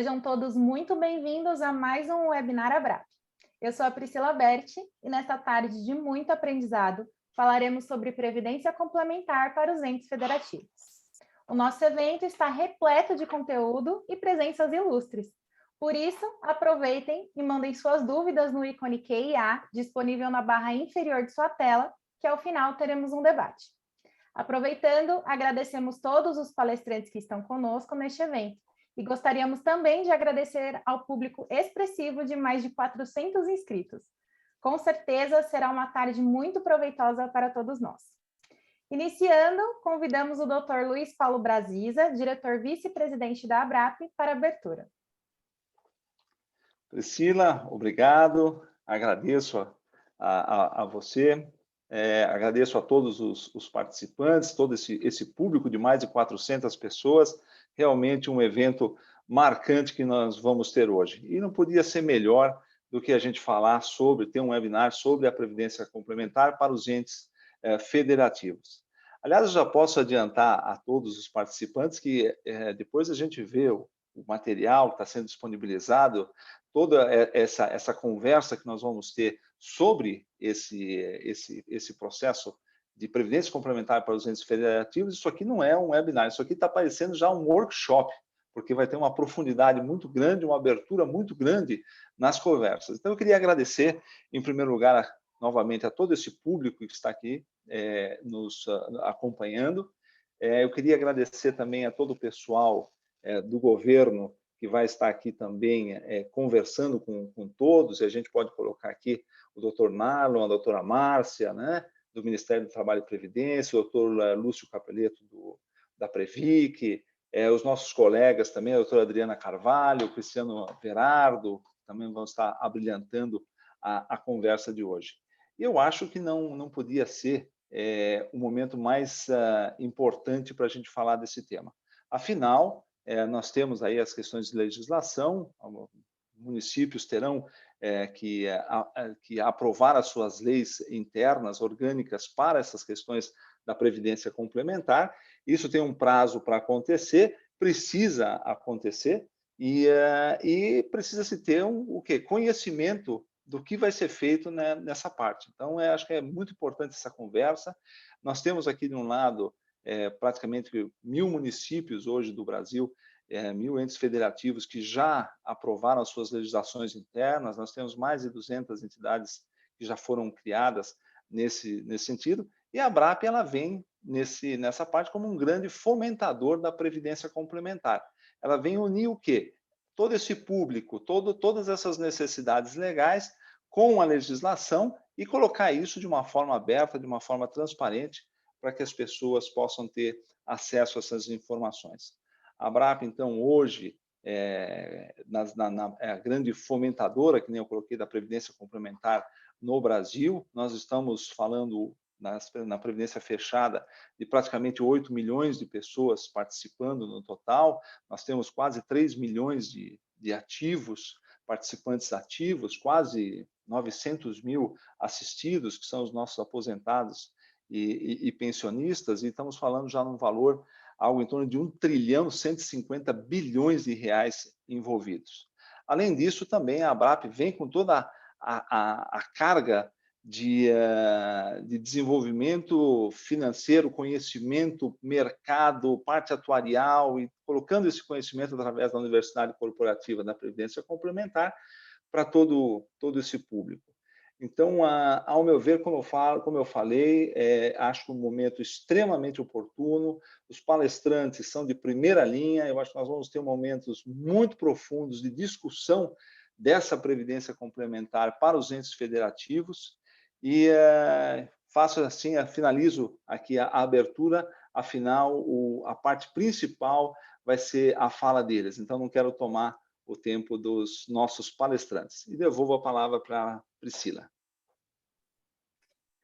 Sejam todos muito bem-vindos a mais um webinar Abrap. Eu sou a Priscila Berti e nesta tarde de muito aprendizado falaremos sobre previdência complementar para os entes federativos. O nosso evento está repleto de conteúdo e presenças ilustres. Por isso, aproveitem e mandem suas dúvidas no ícone QIA, disponível na barra inferior de sua tela, que ao final teremos um debate. Aproveitando, agradecemos todos os palestrantes que estão conosco neste evento. E gostaríamos também de agradecer ao público expressivo de mais de 400 inscritos. Com certeza será uma tarde muito proveitosa para todos nós. Iniciando, convidamos o Dr. Luiz Paulo Brasisa, diretor vice-presidente da Abrap, para a abertura. Priscila, obrigado. Agradeço a você, agradeço a todos os participantes, todo esse público de mais de 400 pessoas. Realmente um evento marcante que nós vamos ter hoje. E não podia ser melhor do que a gente falar ter um webinar sobre a Previdência Complementar para os entes federativos. Aliás, eu já posso adiantar a todos os participantes que depois a gente vê o material que está sendo disponibilizado, toda essa conversa que nós vamos ter sobre esse processo de previdência complementar para os entes federativos. Isso aqui não é um webinar, isso aqui está parecendo já um workshop, porque vai ter uma profundidade muito grande, uma abertura muito grande nas conversas. Então, eu queria agradecer, em primeiro lugar, novamente, a todo esse público que está aqui nos acompanhando. Eu queria agradecer também a todo o pessoal do governo que vai estar aqui também conversando com todos, e a gente pode colocar aqui o doutor Marlon, a doutora Márcia, né, do Ministério do Trabalho e Previdência, o doutor Lúcio Capeleto, da Previc, os nossos colegas também, a doutora Adriana Carvalho, o Cristiano Verardo, também vão estar abrilhantando a conversa de hoje. Eu acho que não podia ser o momento mais importante para a gente falar desse tema. Afinal, nós temos aí as questões de legislação, municípios terão que aprovar as suas leis internas, orgânicas, para essas questões da previdência complementar. Isso tem um prazo para acontecer, precisa acontecer, e precisa-se ter o quê? Conhecimento do que vai ser feito nessa parte. Então, acho que é muito importante essa conversa. Nós temos aqui, de um lado, praticamente 1.000 municípios hoje do Brasil, 1.000 entes federativos que já aprovaram as suas legislações internas. Nós temos mais de 200 entidades que já foram criadas nesse sentido, e a Abrap ela vem nessa parte como um grande fomentador da previdência complementar. Ela vem unir o quê? Todo esse público, todas essas necessidades legais com a legislação e colocar isso de uma forma aberta, de uma forma transparente, para que as pessoas possam ter acesso a essas informações. A Abrap, então, hoje, é a grande fomentadora, que nem eu coloquei, da Previdência Complementar no Brasil. Nós estamos falando, na Previdência Fechada, de praticamente 8 milhões de pessoas participando no total. Nós temos quase 3 milhões de ativos, participantes ativos, quase 900 mil assistidos, que são os nossos aposentados e pensionistas, e estamos falando já num valor algo em torno de 1 trilhão 150 bilhões de reais envolvidos. Além disso, também a Abrap vem com toda a carga de desenvolvimento financeiro, conhecimento, mercado, parte atuarial, e colocando esse conhecimento através da Universidade Corporativa da Previdência Complementar para todo esse público. Então, ao meu ver, como eu falei, acho um momento extremamente oportuno. Os palestrantes são de primeira linha. Eu acho que nós vamos ter momentos muito profundos de discussão dessa previdência complementar para os entes federativos. E faço assim, finalizo aqui a abertura. Afinal, a parte principal vai ser a fala deles. Então, não quero tomar o tempo dos nossos palestrantes. E devolvo a palavra para a Priscila.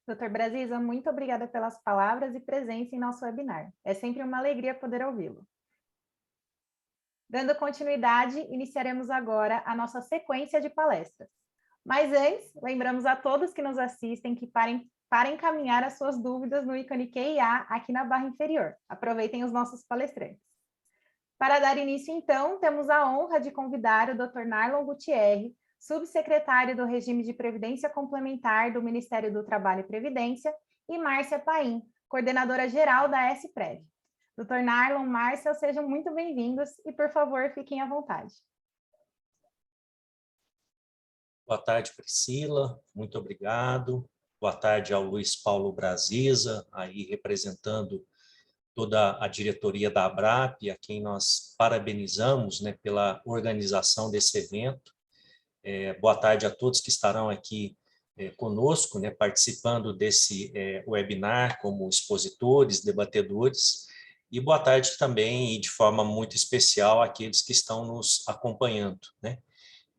Dr. Brasisa, muito obrigada pelas palavras e presença em nosso webinar. É sempre uma alegria poder ouvi-lo. Dando continuidade, iniciaremos agora a nossa sequência de palestras. Mas antes, lembramos a todos que nos assistem que para encaminhar as suas dúvidas no ícone QIA aqui na barra inferior. Aproveitem os nossos palestrantes. Para dar início, então, temos a honra de convidar o Dr. Nailon Gutierre, subsecretário do Regime de Previdência Complementar do Ministério do Trabalho e Previdência, e Márcia Paim, coordenadora geral da SPREV. Dr. Nailon, Márcia, sejam muito bem-vindos e, por favor, fiquem à vontade. Boa tarde, Priscila, muito obrigado. Boa tarde ao Luiz Paulo Brasiza, aí representando toda a diretoria da ABRAP, a quem nós parabenizamos, né, pela organização desse evento. Boa tarde a todos que estarão aqui conosco, né, participando desse webinar como expositores, debatedores, e boa tarde também, e de forma muito especial, àqueles que estão nos acompanhando, né.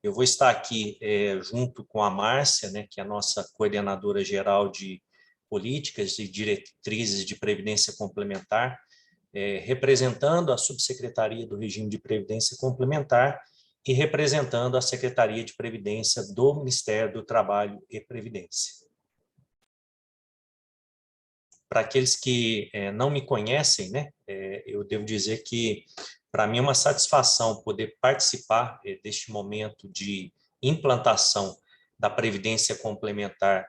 Eu vou estar aqui junto com a Márcia, né, que é a nossa coordenadora geral de políticas e diretrizes de previdência complementar, representando a Subsecretaria do Regime de Previdência Complementar e representando a Secretaria de Previdência do Ministério do Trabalho e Previdência. Para aqueles que não me conhecem, né, eu devo dizer que, para mim, é uma satisfação poder participar deste momento de implantação da Previdência Complementar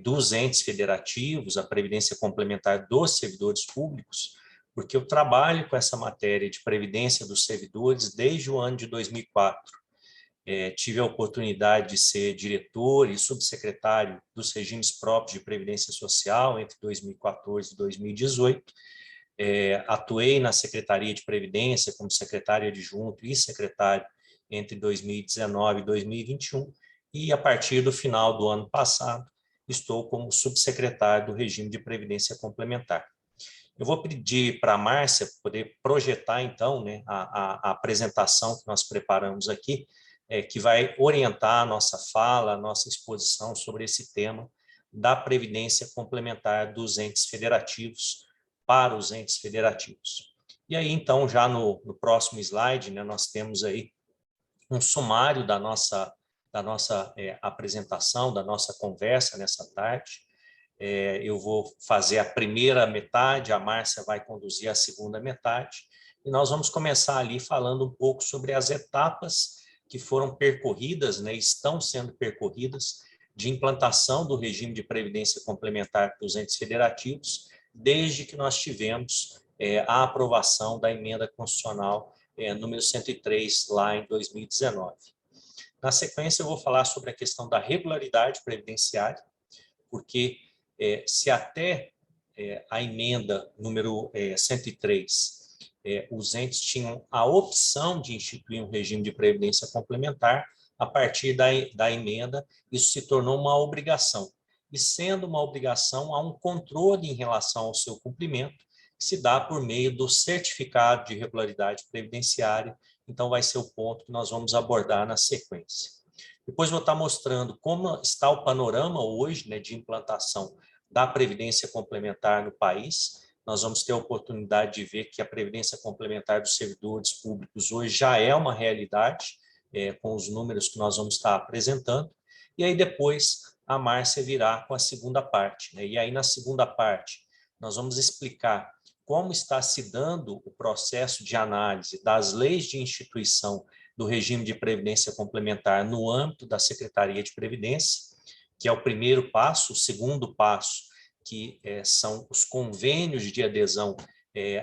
dos entes federativos, a Previdência Complementar dos servidores públicos, porque eu trabalho com essa matéria de Previdência dos servidores desde o ano de 2004. Tive a oportunidade de ser diretor e subsecretário dos regimes próprios de Previdência Social entre 2014 e 2018. Atuei na Secretaria de Previdência como secretário adjunto e secretário entre 2019 e 2021, e a partir do final do ano passado estou como subsecretário do Regime de Previdência Complementar. Eu vou pedir para a Márcia poder projetar, então, né, a apresentação que nós preparamos aqui, que vai orientar a nossa fala, a nossa exposição sobre esse tema da Previdência Complementar dos entes federativos para os entes federativos. E aí, então, já no próximo slide, né, nós temos aí um sumário da nossa apresentação, da nossa conversa nessa tarde. Eu vou fazer a primeira metade, a Márcia vai conduzir a segunda metade, e nós vamos começar ali falando um pouco sobre as etapas que foram percorridas, né, estão sendo percorridas, de implantação do regime de previdência complementar dos entes federativos, desde que nós tivemos a aprovação da emenda constitucional número 103, lá em 2019. Na sequência, eu vou falar sobre a questão da regularidade previdenciária, porque se até a emenda número 103, os entes tinham a opção de instituir um regime de previdência complementar, a partir da emenda, isso se tornou uma obrigação. E sendo uma obrigação, há um controle em relação ao seu cumprimento, que se dá por meio do certificado de regularidade previdenciária. Então, vai ser o ponto que nós vamos abordar na sequência. Depois vou estar mostrando como está o panorama hoje, né, de implantação da Previdência Complementar no país. Nós vamos ter a oportunidade de ver que a Previdência Complementar dos servidores públicos hoje já é uma realidade, com os números que nós vamos estar apresentando. E aí depois a Márcia virá com a segunda parte, né? E aí na segunda parte nós vamos explicar como está se dando o processo de análise das leis de instituição do regime de previdência complementar no âmbito da Secretaria de Previdência, que é o primeiro passo. O segundo passo, que são os convênios de adesão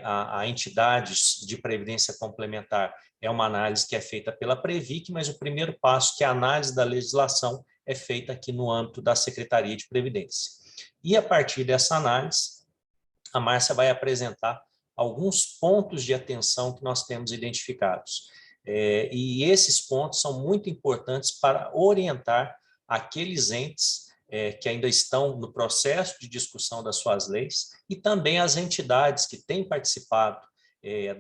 a entidades de previdência complementar, é uma análise que é feita pela Previc, mas o primeiro passo, que é a análise da legislação, é feita aqui no âmbito da Secretaria de Previdência. E a partir dessa análise, a Márcia vai apresentar alguns pontos de atenção que nós temos identificados. E esses pontos são muito importantes para orientar aqueles entes que ainda estão no processo de discussão das suas leis, e também as entidades que têm participado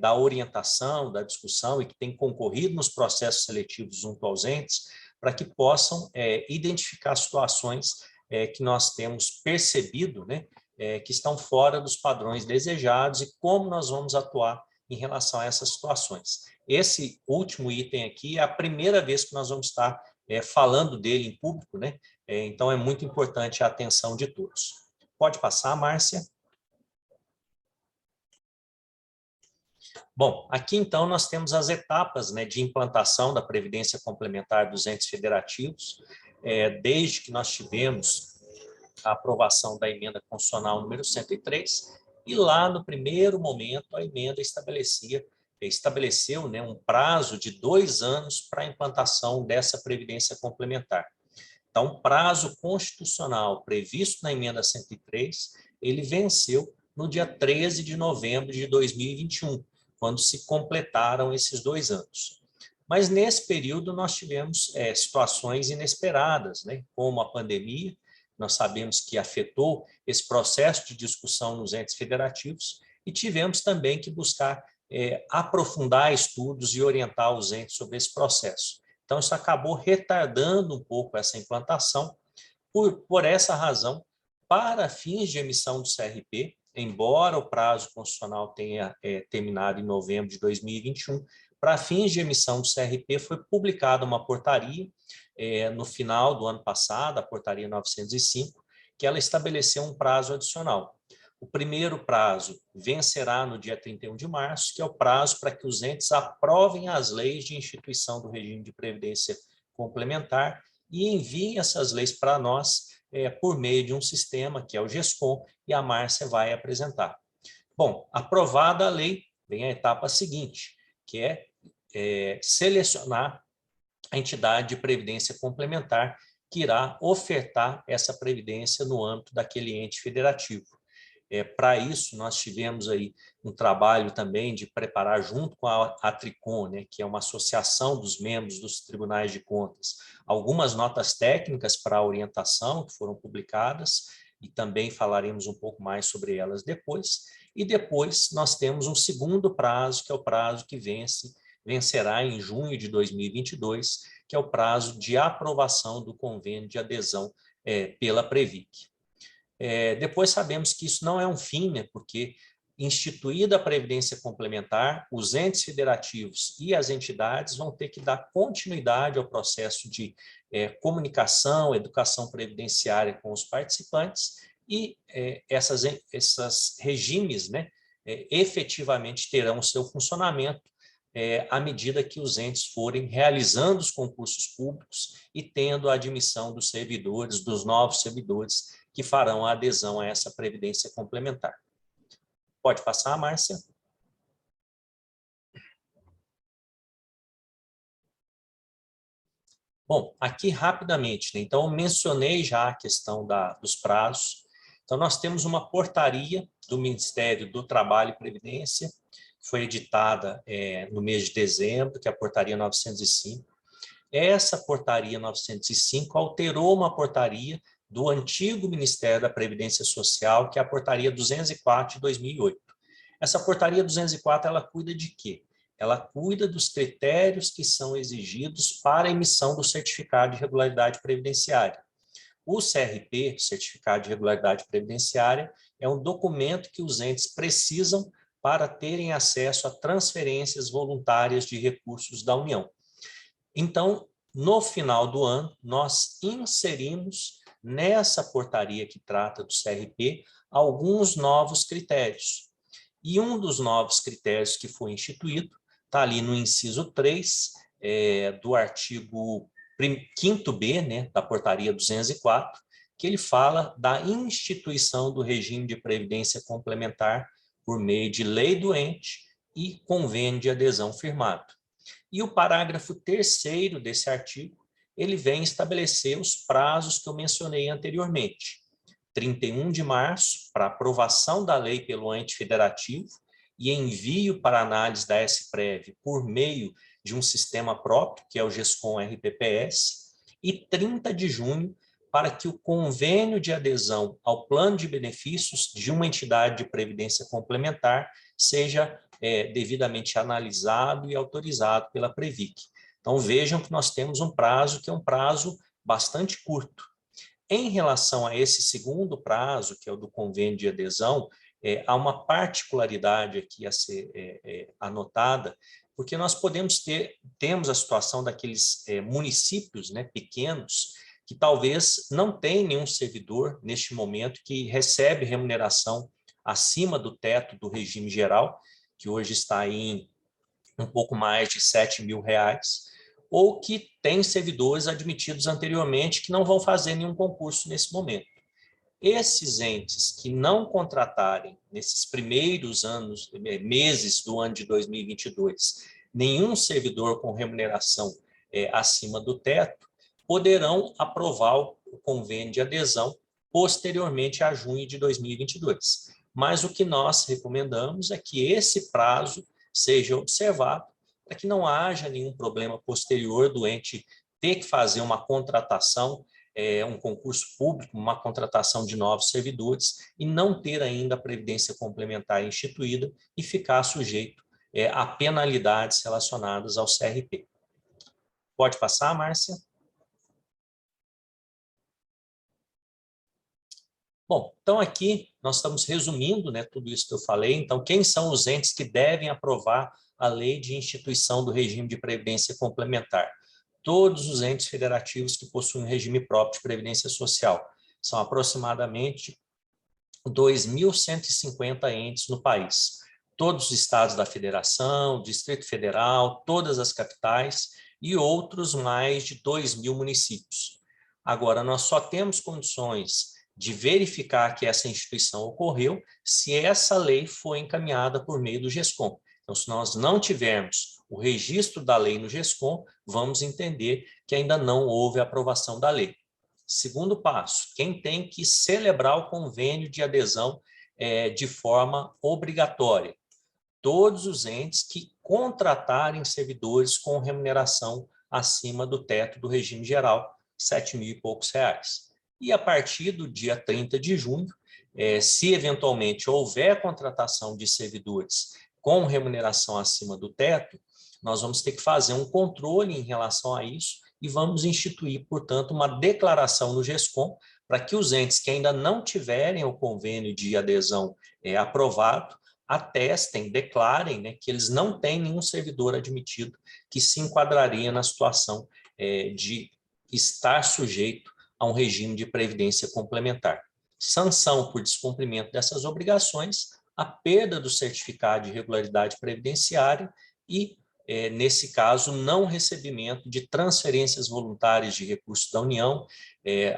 da orientação, da discussão, e que têm concorrido nos processos seletivos junto aos entes, para que possam identificar situações que nós temos percebido, né, que estão fora dos padrões desejados, e como nós vamos atuar em relação a essas situações. Esse último item aqui é a primeira vez que nós vamos estar falando dele em público, né? Então é muito importante a atenção de todos. Pode passar, Márcia. Bom, aqui então nós temos as etapas, né, de implantação da Previdência Complementar dos entes federativos, desde que nós tivemos a aprovação da emenda constitucional número 103, e lá no primeiro momento a emenda estabeleceu, né, um prazo de 2 anos para a implantação dessa Previdência Complementar. Então, o prazo constitucional previsto na emenda 103, ele venceu no dia 13 de novembro de 2021, quando se completaram esses 2 anos. Mas nesse período nós tivemos situações inesperadas, né? Como a pandemia, nós sabemos que afetou esse processo de discussão nos entes federativos, e tivemos também que buscar aprofundar estudos e orientar os entes sobre esse processo. Então, isso acabou retardando um pouco essa implantação. Por essa razão, para fins de emissão do CRP, embora o prazo constitucional tenha terminado em novembro de 2021, para fins de emissão do CRP foi publicada uma portaria no final do ano passado, a portaria 905, que ela estabeleceu um prazo adicional. O primeiro prazo vencerá no dia 31 de março, que é o prazo para que os entes aprovem as leis de instituição do regime de previdência complementar e enviem essas leis para nós por meio de um sistema, que é o GESCOM, e a Márcia vai apresentar. Bom, aprovada a lei, vem a etapa seguinte, que é selecionar a entidade de previdência complementar que irá ofertar essa previdência no âmbito daquele ente federativo. Para isso, nós tivemos aí um trabalho também de preparar, junto com a Tricom, né, que é uma associação dos membros dos tribunais de contas, algumas notas técnicas para a orientação que foram publicadas, e também falaremos um pouco mais sobre elas depois. E depois nós temos um segundo prazo, que é o prazo que vencerá em junho de 2022, que é o prazo de aprovação do convênio de adesão pela Previc. Depois sabemos que isso não é um fim, né, porque instituída a Previdência Complementar, os entes federativos e as entidades vão ter que dar continuidade ao processo de comunicação, educação previdenciária com os participantes, e essas regimes, né, efetivamente terão o seu funcionamento à medida que os entes forem realizando os concursos públicos e tendo a admissão dos servidores, dos novos servidores que farão a adesão a essa previdência complementar. Pode passar, Márcia? Bom, aqui rapidamente, né? Então, eu mencionei já a questão dos prazos. Então, nós temos uma portaria do Ministério do Trabalho e Previdência, que foi editada no mês de dezembro, que é a portaria 905. Essa portaria 905 alterou uma portaria do antigo Ministério da Previdência Social, que é a portaria 204 de 2008. Essa portaria 204, ela cuida de quê? Ela cuida dos critérios que são exigidos para a emissão do certificado de regularidade previdenciária. O CRP, Certificado de Regularidade Previdenciária, é um documento que os entes precisam para terem acesso a transferências voluntárias de recursos da União. Então, no final do ano, nós inserimos nessa portaria que trata do CRP alguns novos critérios. E um dos novos critérios que foi instituído está ali no inciso 3 do artigo 5º, né, da portaria 204, que ele fala da instituição do regime de previdência complementar por meio de lei do ente e convênio de adesão firmado. E o parágrafo 3º desse artigo, ele vem estabelecer os prazos que eu mencionei anteriormente. 31 de março, para aprovação da lei pelo ente federativo e envio para análise da SPREV por meio de um sistema próprio, que é o GESCOM RPPS, e 30 de junho, para que o convênio de adesão ao plano de benefícios de uma entidade de previdência complementar seja devidamente analisado e autorizado pela Previc. Então, vejam que nós temos um prazo que é um prazo bastante curto. Em relação a esse segundo prazo, que é o do convênio de adesão, há uma particularidade aqui a ser anotada, porque nós temos a situação daqueles municípios, né, pequenos, que talvez não tenham nenhum servidor neste momento que recebe remuneração acima do teto do regime geral, que hoje está aí em um pouco mais de R$7.000, ou que tem servidores admitidos anteriormente que não vão fazer nenhum concurso nesse momento. Esses entes que não contratarem nesses primeiros meses do ano de 2022, nenhum servidor com remuneração acima do teto, poderão aprovar o convênio de adesão posteriormente a junho de 2022. Mas o que nós recomendamos é que esse prazo seja observado para que não haja nenhum problema posterior do ente ter que fazer uma contratação, um concurso público, uma contratação de novos servidores e não ter ainda a previdência complementar instituída e ficar sujeito a penalidades relacionadas ao CRP. Pode passar, Márcia? Bom, então aqui nós estamos resumindo, né, tudo isso que eu falei. Então, quem são os entes que devem aprovar a lei de instituição do regime de previdência complementar? Todos os entes federativos que possuem um regime próprio de previdência social. São aproximadamente 2.150 entes no país. Todos os estados da federação, Distrito Federal, todas as capitais e outros mais de 2.000 municípios. Agora, nós só temos condições de verificar que essa instituição ocorreu se essa lei for encaminhada por meio do GESCOM. Então, se nós não tivermos o registro da lei no GESCOM, vamos entender que ainda não houve aprovação da lei. Segundo passo, quem tem que celebrar o convênio de adesão de forma obrigatória? Todos os entes que contratarem servidores com remuneração acima do teto do regime geral, R$7.000 e poucos. E a partir do dia 30 de junho, se eventualmente houver contratação de servidores com remuneração acima do teto, nós vamos ter que fazer um controle em relação a isso e vamos instituir, portanto, uma declaração no GESCOM para que os entes que ainda não tiverem o convênio de adesão aprovado, atestem, declarem, né, que eles não têm nenhum servidor admitido que se enquadraria na situação de estar sujeito a um regime de previdência complementar. Sanção por descumprimento dessas obrigações, a perda do certificado de regularidade previdenciária e, nesse caso, não recebimento de transferências voluntárias de recursos da União,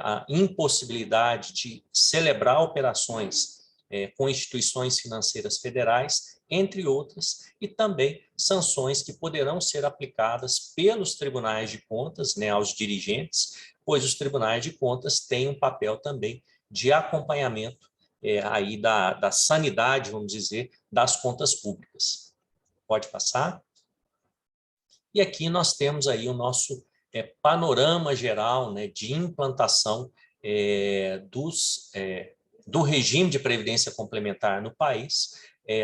a impossibilidade de celebrar operações com instituições financeiras federais, entre outras, e também sanções que poderão ser aplicadas pelos tribunais de contas, né, aos dirigentes, pois os tribunais de contas têm um papel também de acompanhamento aí da sanidade, vamos dizer, das contas públicas. Pode passar? E aqui nós temos aí o nosso panorama geral, né, de implantação do regime de previdência complementar no país,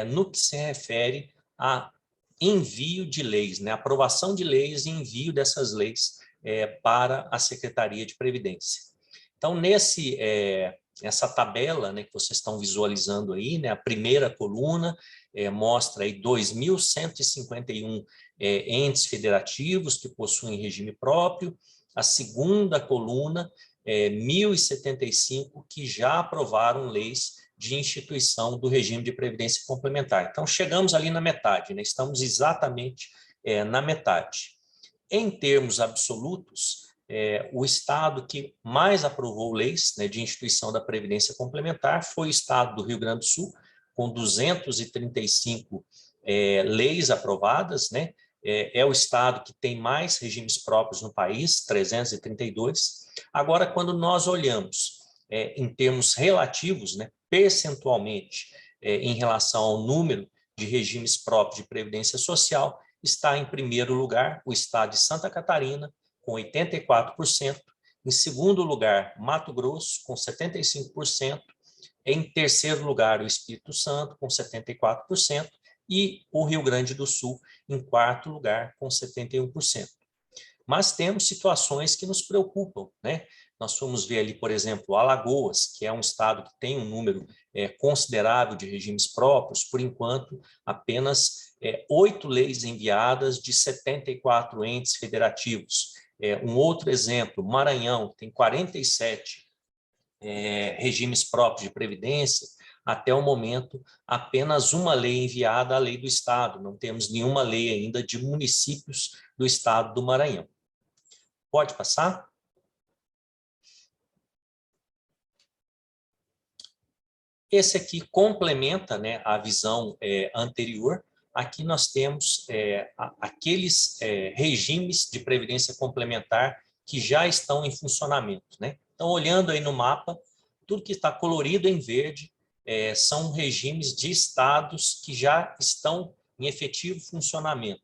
no que se refere a envio de leis, né, aprovação de leis e envio dessas leis para a Secretaria de Previdência. Então, essa tabela, né, que vocês estão visualizando aí, né, a primeira coluna mostra aí 2.151 entes federativos que possuem regime próprio, a segunda coluna 1.075 que já aprovaram leis de instituição do regime de previdência complementar. Então, chegamos ali na metade, né, estamos exatamente na metade. Em termos absolutos, o estado que mais aprovou leis, né, de instituição da Previdência Complementar foi o estado do Rio Grande do Sul, com 235 leis aprovadas, né? É o estado que tem mais regimes próprios no país, 332. Agora, quando nós olhamos em termos relativos, né, percentualmente, em relação ao número de regimes próprios de Previdência Social, está em primeiro lugar o estado de Santa Catarina, com 84%, em segundo lugar, Mato Grosso, com 75%, em terceiro lugar, o Espírito Santo, com 74%, e o Rio Grande do Sul, em quarto lugar, com 71%. Mas temos situações que nos preocupam, né? Nós fomos ver ali, por exemplo, Alagoas, que é um estado que tem um número considerável de regimes próprios, por enquanto, apenas 8 leis enviadas de 74 entes federativos. Um outro exemplo, Maranhão, tem 47 regimes próprios de previdência, até o momento, apenas uma lei enviada, a lei do Estado. Não temos nenhuma lei ainda de municípios do Estado do Maranhão. Pode passar? Esse aqui complementa, né, a visão anterior. Aqui nós temos aqueles regimes de previdência complementar que já estão em funcionamento, né? Então, olhando aí no mapa, tudo que está colorido em verde são regimes de estados que já estão em efetivo funcionamento.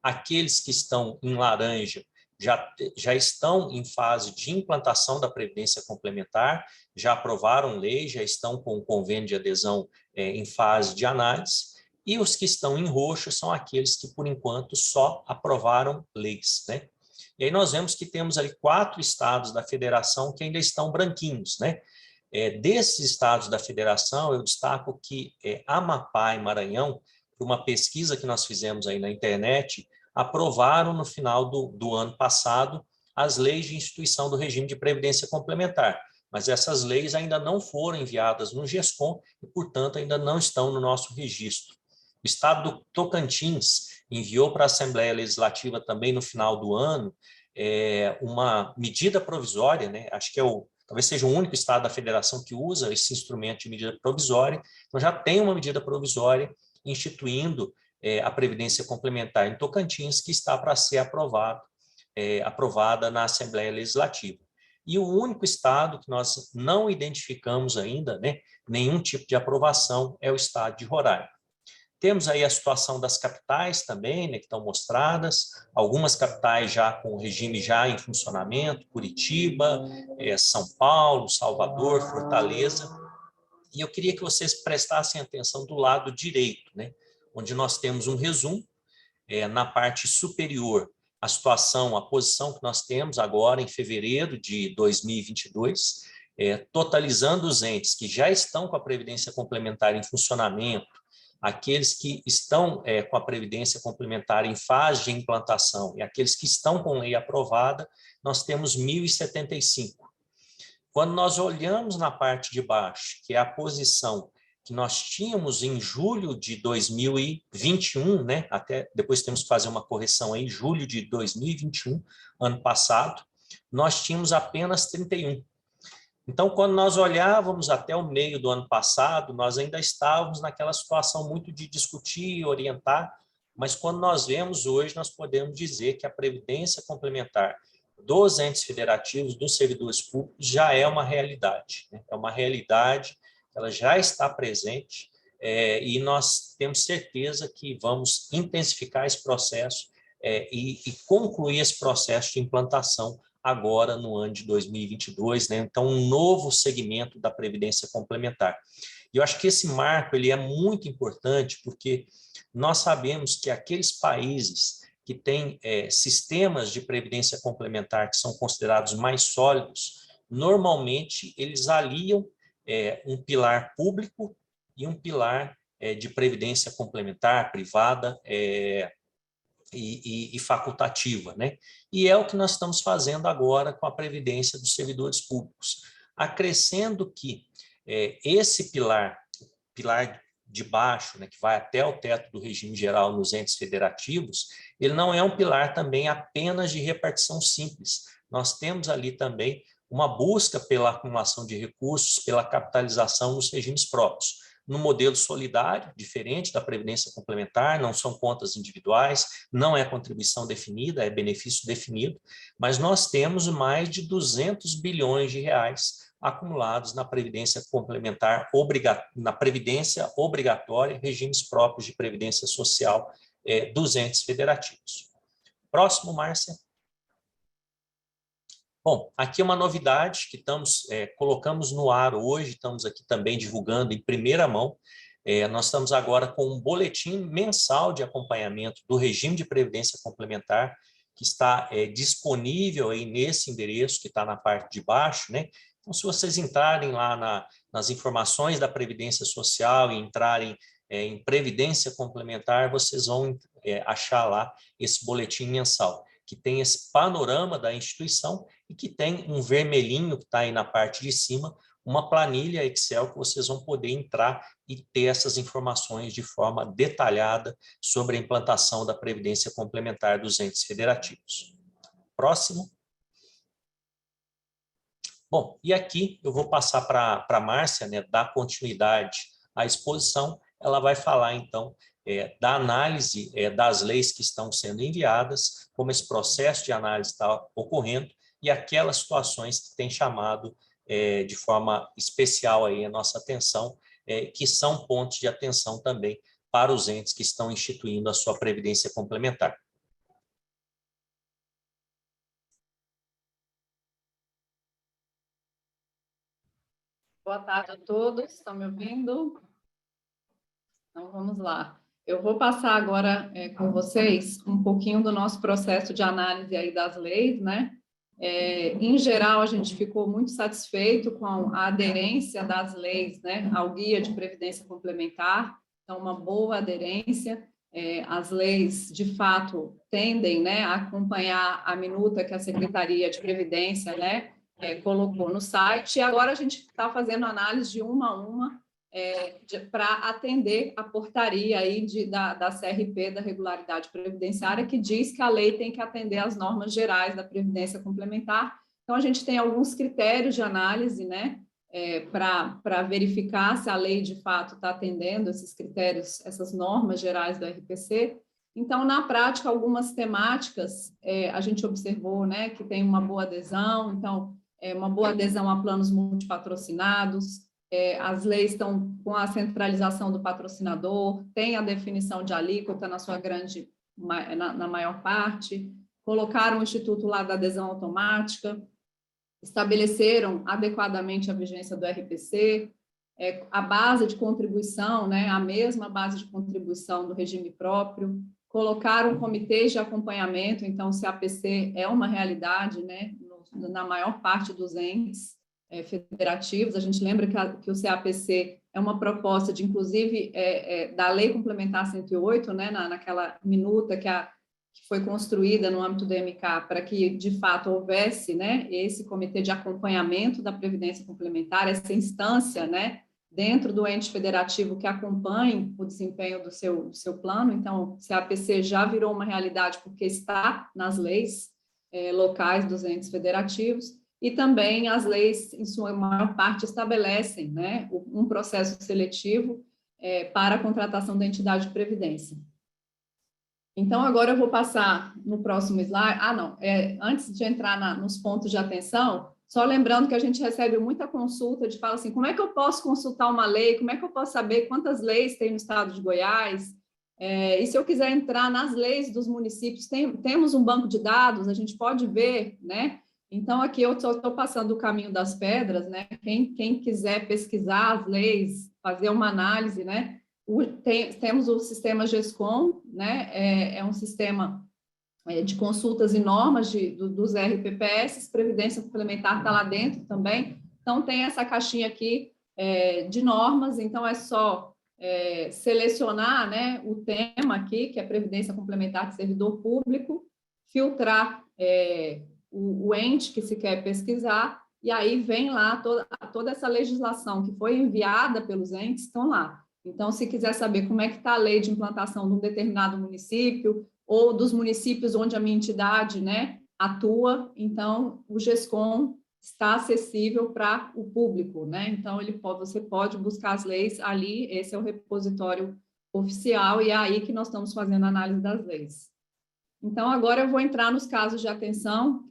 Aqueles que estão em laranja já estão em fase de implantação da Previdência Complementar, já aprovaram lei, já estão com o convênio de adesão em fase de análise, e os que estão em roxo são aqueles que, por enquanto, só aprovaram leis, né? E aí nós vemos que temos ali 4 estados da federação que ainda estão branquinhos, né? Desses estados da federação, eu destaco que Amapá e Maranhão, por uma pesquisa que nós fizemos aí na internet, aprovaram no final do ano passado as leis de instituição do regime de previdência complementar, mas essas leis ainda não foram enviadas no GESCOM e, portanto, ainda não estão no nosso registro. O estado do Tocantins enviou para a Assembleia Legislativa também no final do ano uma medida provisória, né? Acho que talvez seja o único estado da federação que usa esse instrumento de medida provisória, então já tem uma medida provisória instituindo a Previdência Complementar em Tocantins, que está para ser aprovada na Assembleia Legislativa. E o único estado que nós não identificamos ainda, né, nenhum tipo de aprovação, é o estado de Roraima. Temos aí a situação das capitais também, né, que estão mostradas, algumas capitais já com o regime já em funcionamento, Curitiba, São Paulo, Salvador, Fortaleza. E eu queria que vocês prestassem atenção do lado direito, né, onde nós temos um resumo, na parte superior, a situação, a posição que nós temos agora em fevereiro de 2022, totalizando os entes que já estão com a Previdência Complementar em funcionamento, aqueles que estão com a Previdência Complementar em fase de implantação e aqueles que estão com lei aprovada, nós temos 1.075. Quando nós olhamos na parte de baixo, que é a posição que nós tínhamos em julho de 2021, né? Até depois temos que fazer uma correção aí, julho de 2021, ano passado, nós tínhamos apenas 31. Então, quando nós olhávamos até o meio do ano passado, nós ainda estávamos naquela situação muito de discutir, orientar, mas quando nós vemos hoje, nós podemos dizer que a Previdência Complementar dos entes federativos, dos servidores públicos, já é uma realidade, né? É uma realidade, ela já está presente, e nós temos certeza que vamos intensificar esse processo e concluir esse processo de implantação agora no ano de 2022, né? Então, um novo segmento da Previdência Complementar. E eu acho que esse marco ele é muito importante porque nós sabemos que aqueles países que têm sistemas de previdência complementar que são considerados mais sólidos, normalmente eles aliam um pilar público e um pilar de previdência complementar, privada, e facultativa, né? E é o que nós estamos fazendo agora com a Previdência dos servidores públicos, acrescendo que esse pilar de baixo, né, que vai até o teto do regime geral nos entes federativos, ele não é um pilar também apenas de repartição simples. Nós temos ali também uma busca pela acumulação de recursos, pela capitalização nos regimes próprios. No modelo solidário, diferente da Previdência Complementar, não são contas individuais, não é contribuição definida, é benefício definido, mas nós temos mais de 200 bilhões de reais acumulados na Previdência Complementar, na Previdência Obrigatória, regimes próprios de Previdência Social dos entes federativos. Próximo, Márcia. Bom, aqui é uma novidade que colocamos no ar hoje, estamos aqui também divulgando em primeira mão. Nós estamos agora com um boletim mensal de acompanhamento do regime de previdência complementar, que está disponível aí nesse endereço que está na parte de baixo, né? Então, se vocês entrarem lá nas informações da Previdência Social e entrarem em Previdência Complementar, vocês vão achar lá esse boletim mensal, que tem esse panorama da instituição e que tem um vermelhinho que está aí na parte de cima, uma planilha Excel que vocês vão poder entrar e ter essas informações de forma detalhada sobre a implantação da Previdência Complementar dos entes federativos. Próximo. Bom, e aqui eu vou passar para a Márcia, né, dar continuidade à exposição. Ela vai falar, então, da análise das leis que estão sendo enviadas, como esse processo de análise está ocorrendo e aquelas situações que têm chamado de forma especial aí a nossa atenção, que são pontos de atenção também para os entes que estão instituindo a sua previdência complementar. Boa tarde a todos, estão me ouvindo? Então, vamos lá. Eu vou passar agora com vocês um pouquinho do nosso processo de análise aí das leis, né? Em geral, a gente ficou muito satisfeito com a aderência das leis, né, ao Guia de Previdência Complementar, então, uma boa aderência. As leis, de fato, tendem, né, a acompanhar a minuta que a Secretaria de Previdência, né, colocou no site, e agora a gente está fazendo análise de uma a uma para atender a portaria aí da CRP, da Regularidade Previdenciária, que diz que a lei tem que atender às normas gerais da Previdência Complementar. Então, a gente tem alguns critérios de análise, né, para verificar se a lei, de fato, está atendendo esses critérios, essas normas gerais do RPC. Então, na prática, algumas temáticas a gente observou, né, que tem uma boa adesão, então, uma boa adesão a planos multipatrocinados, as leis estão com a centralização do patrocinador, tem a definição de alíquota na maior parte, colocaram o instituto lá da adesão automática, estabeleceram adequadamente a vigência do RPC, a base de contribuição, né, a mesma base de contribuição do regime próprio, colocaram comitês de acompanhamento, então o CAPC é uma realidade, né, na maior parte dos entes federativos. A gente lembra que o CAPC é uma proposta de, inclusive, da Lei Complementar 108, né, naquela minuta que foi construída no âmbito do MK para que, de fato, houvesse, né, esse comitê de acompanhamento da Previdência Complementar, essa instância, né, dentro do ente federativo que acompanhe o desempenho do seu plano. Então, o CAPC já virou uma realidade porque está nas leis locais dos entes federativos. E também as leis, em sua maior parte, estabelecem, né, um processo seletivo para a contratação da entidade de previdência. Então, agora eu vou passar no próximo slide. Antes de entrar nos pontos de atenção, só lembrando que a gente recebe muita consulta de fala assim, como é que eu posso consultar uma lei? Como é que eu posso saber quantas leis tem no estado de Goiás? E se eu quiser entrar nas leis dos municípios, temos um banco de dados, a gente pode ver, né? Então, aqui eu só estou passando o caminho das pedras, né? Quem quiser pesquisar as leis, fazer uma análise, né? Temos o sistema GESCOM, né? É um sistema de consultas e normas dos RPPS, Previdência Complementar está lá dentro também. Então, tem essa caixinha aqui de normas, então é só selecionar, né, o tema aqui, que é Previdência Complementar de Servidor Público, filtrar o ente que se quer pesquisar, e aí vem lá toda essa legislação que foi enviada pelos entes, estão lá. Então, se quiser saber como é que está a lei de implantação de um determinado município, ou dos municípios onde a minha entidade, né, atua, então, o GESCOM está acessível para o público, né? Então, você pode buscar as leis ali, esse é o repositório oficial, e é aí que nós estamos fazendo a análise das leis. Então, agora eu vou entrar nos casos de atenção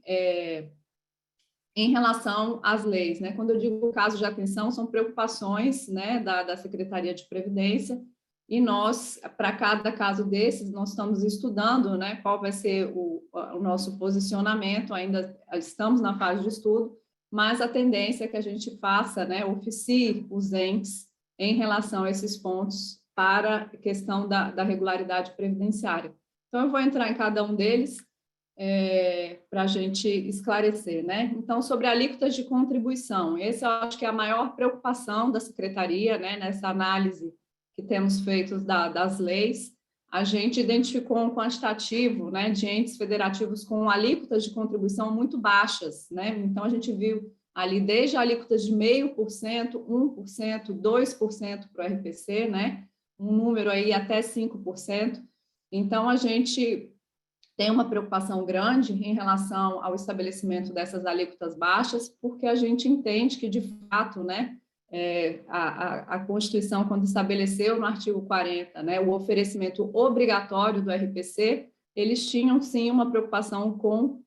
em relação às leis, né? Quando eu digo casos de atenção, são preocupações, né, da Secretaria de Previdência, e nós, para cada caso desses, nós estamos estudando, né, qual vai ser o nosso posicionamento, ainda estamos na fase de estudo, mas a tendência é que a gente faça, né, oficie os entes em relação a esses pontos para a questão da regularidade previdenciária. Então, eu vou entrar em cada um deles para a gente esclarecer, né? Então, sobre alíquotas de contribuição, esse eu acho que é a maior preocupação da Secretaria, né, nessa análise que temos feito das leis. A gente identificou um quantitativo, né, de entes federativos com alíquotas de contribuição muito baixas, né? Então, a gente viu ali desde alíquotas de 0,5%, 1%, 2% para o RPC, né? Um número aí até 5%. Então, a gente tem uma preocupação grande em relação ao estabelecimento dessas alíquotas baixas, porque a gente entende que, de fato, né, a Constituição, quando estabeleceu no artigo 40, né, o oferecimento obrigatório do RPC, eles tinham, sim, uma preocupação com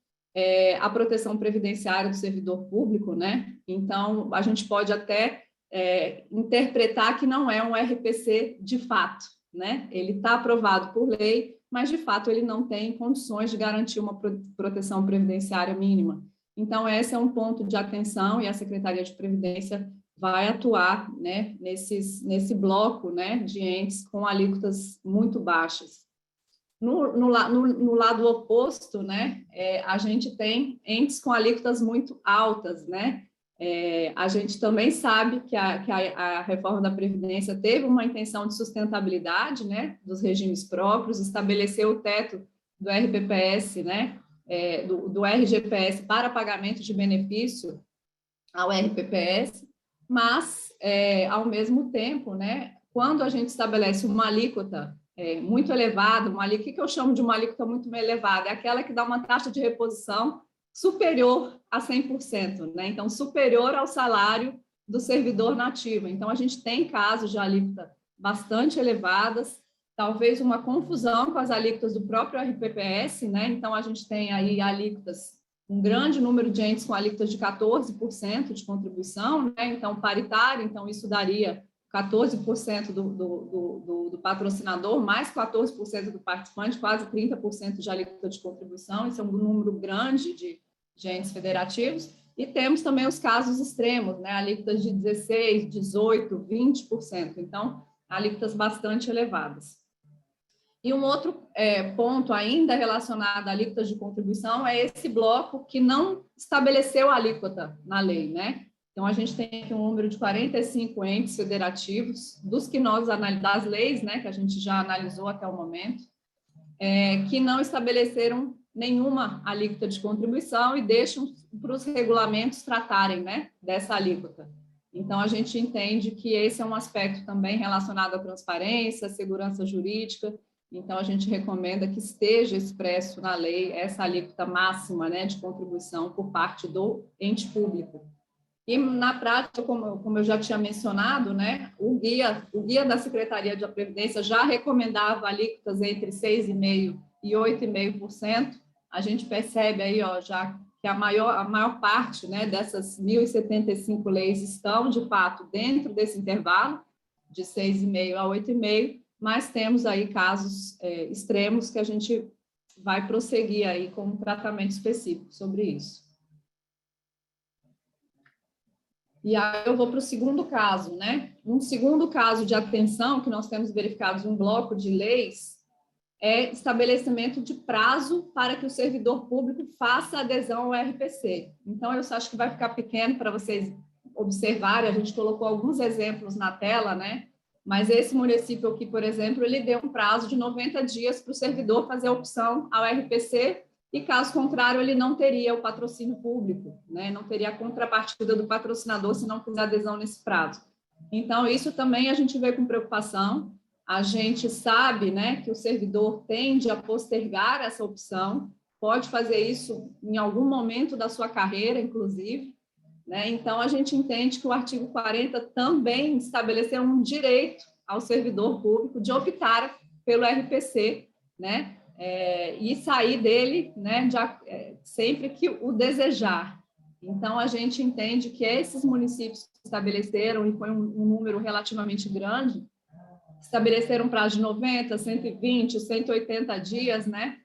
a proteção previdenciária do servidor público, né? Então, a gente pode até interpretar que não é um RPC de fato, né? Ele está aprovado por lei, mas, de fato, ele não tem condições de garantir uma proteção previdenciária mínima. Então, esse é um ponto de atenção e a Secretaria de Previdência vai atuar, né, nesse bloco, né, de entes com alíquotas muito baixas. No lado oposto, né, a gente tem entes com alíquotas muito altas, né? A gente também sabe que a reforma da Previdência teve uma intenção de sustentabilidade, né, dos regimes próprios, estabeleceu o teto do RPPS, né, do RGPS para pagamento de benefício ao RPPS, mas, ao mesmo tempo, né, quando a gente estabelece uma alíquota muito elevada, o que eu chamo de uma alíquota muito elevada? É aquela que dá uma taxa de reposição superior a 100%, né? Então, superior ao salário do servidor nativo. Então, a gente tem casos de alíquota bastante elevadas, talvez uma confusão com as alíquotas do próprio RPPS, né? Então, a gente tem aí alíquotas, um grande número de entes com alíquotas de 14% de contribuição, né? Então, paritário, então isso daria 14% do patrocinador, mais 14% do participante, quase 30% de alíquota de contribuição, isso é um número grande de entes federativos, e temos também os casos extremos, né, alíquotas de 16%, 18%, 20%, então, alíquotas bastante elevadas. E um outro ponto ainda relacionado a alíquotas de contribuição é esse bloco que não estabeleceu a alíquota na lei, né? Então, a gente tem aqui um número de 45 entes federativos, das leis, né, que a gente já analisou até o momento, que não estabeleceram nenhuma alíquota de contribuição e deixam para os regulamentos tratarem, né, dessa alíquota. Então, a gente entende que esse é um aspecto também relacionado à transparência, à segurança jurídica. Então, a gente recomenda que esteja expresso na lei essa alíquota máxima, né, de contribuição por parte do ente público. E, na prática, como eu já tinha mencionado, né, o guia da Secretaria de Previdência já recomendava alíquotas entre 6,5% e 8,5%. A gente percebe aí, ó, já que a maior parte, né, dessas 1.075 leis estão, de fato, dentro desse intervalo, de 6,5% a 8,5%, mas temos aí casos extremos que a gente vai prosseguir aí com um tratamento específico sobre isso. E aí eu vou para o segundo caso, né? Um segundo caso de atenção que nós temos verificado em um bloco de leis é estabelecimento de prazo para que o servidor público faça adesão ao RPC. Então, eu acho que vai ficar pequeno para vocês observarem, a gente colocou alguns exemplos na tela, né? Mas esse município aqui, por exemplo, ele deu um prazo de 90 dias para o servidor fazer a opção ao RPC, e, caso contrário, ele não teria o patrocínio público, né? Não teria a contrapartida do patrocinador se não fizer adesão nesse prazo. Então, isso também a gente vê com preocupação. A gente sabe, né, que o servidor tende a postergar essa opção, pode fazer isso em algum momento da sua carreira, inclusive, né? Então, a gente entende que o artigo 40 também estabeleceu um direito ao servidor público de optar pelo RPC, né? E sair dele, né, sempre que o desejar. Então, a gente entende que esses municípios que estabeleceram, e foi um número relativamente grande, estabeleceram um prazo de 90, 120, 180 dias, né,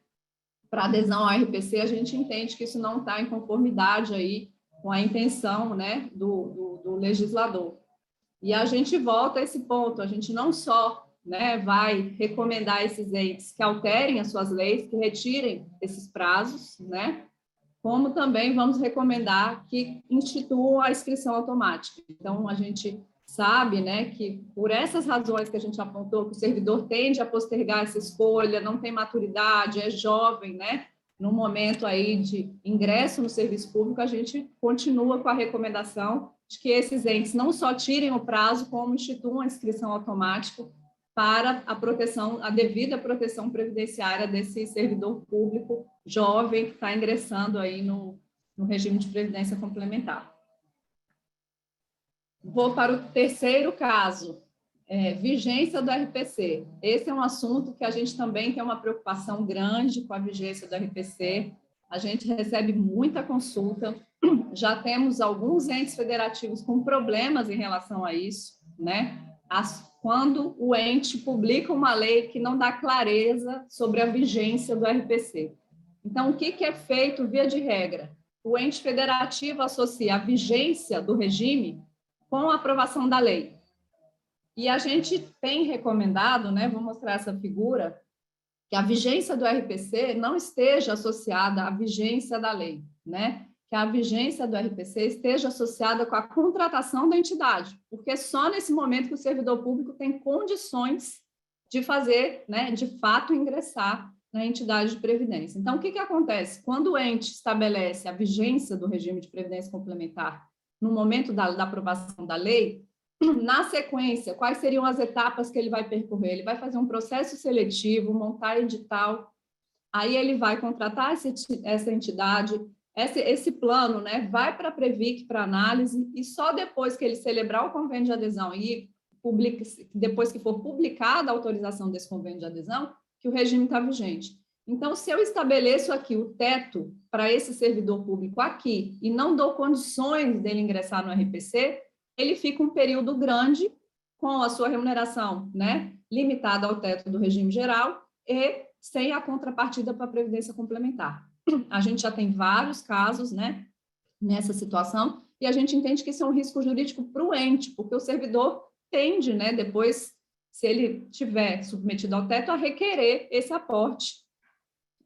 para adesão ao RPC. A gente entende que isso não está em conformidade aí com a intenção, né, do legislador. E a gente volta a esse ponto, a gente não só, né, vai recomendar esses entes que alterem as suas leis, que retirem esses prazos, né, como também vamos recomendar que instituam a inscrição automática. Então, a gente sabe, né, que por essas razões que a gente apontou, que o servidor tende a postergar essa escolha, não tem maturidade, é jovem, né, no momento aí de ingresso no serviço público, a gente continua com a recomendação de que esses entes não só tirem o prazo, como instituam a inscrição automática para a proteção, a devida proteção previdenciária desse servidor público jovem que está ingressando aí no regime de previdência complementar. Vou para o terceiro caso, vigência do RPC. Esse é um assunto que a gente também tem uma preocupação grande com a vigência do RPC. A gente recebe muita consulta, já temos alguns entes federativos com problemas em relação a isso, né? Quando o ente publica uma lei que não dá clareza sobre a vigência do RPC. Então, o que é feito via de regra? O ente federativo associa a vigência do regime com a aprovação da lei. E a gente tem recomendado, né, vou mostrar essa figura, que a vigência do RPC não esteja associada à vigência da lei, né? Que a vigência do RPC esteja associada com a contratação da entidade, porque é só nesse momento que o servidor público tem condições de fazer, né, de fato, ingressar na entidade de previdência. Então, o que acontece? Quando o ente estabelece a vigência do regime de previdência complementar no momento da aprovação da lei, na sequência, quais seriam as etapas que ele vai percorrer? Ele vai fazer um processo seletivo, montar edital, aí ele vai contratar essa entidade, esse plano, né, vai para a Previc para análise, e só depois que ele celebrar o convênio de adesão e depois que for publicada a autorização desse convênio de adesão, que o regime está vigente. Então, se eu estabeleço aqui o teto para esse servidor público aqui e não dou condições dele ingressar no RPC, ele fica um período grande com a sua remuneração, né, limitada ao teto do regime geral e sem a contrapartida para a previdência complementar. A gente já tem vários casos, né, nessa situação, e a gente entende que isso é um risco jurídico para o ente, porque o servidor tende, né, depois, se ele tiver submetido ao teto, a requerer esse aporte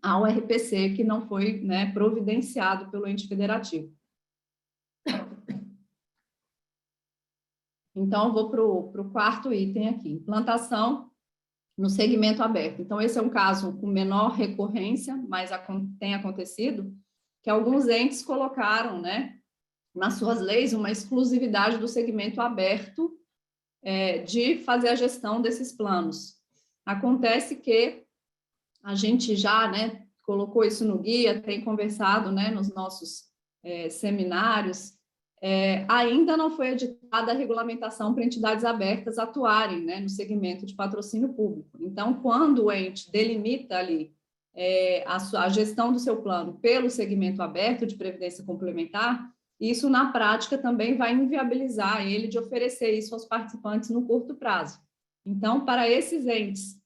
ao RPC que não foi, né, providenciado pelo ente federativo. Então, eu vou para o quarto item aqui, implantação no segmento aberto. Então, esse é um caso com menor recorrência, mas tem acontecido, que alguns entes colocaram, né, nas suas leis, uma exclusividade do segmento aberto de fazer a gestão desses planos. Acontece que a gente já, né, colocou isso no guia, tem conversado, né, nos nossos seminários, ainda não foi editada a regulamentação para entidades abertas atuarem, né, no segmento de patrocínio público. Então, quando o ente delimita ali a gestão do seu plano pelo segmento aberto de previdência complementar, isso, na prática, também vai inviabilizar ele de oferecer isso aos participantes no curto prazo. Então, para esses entes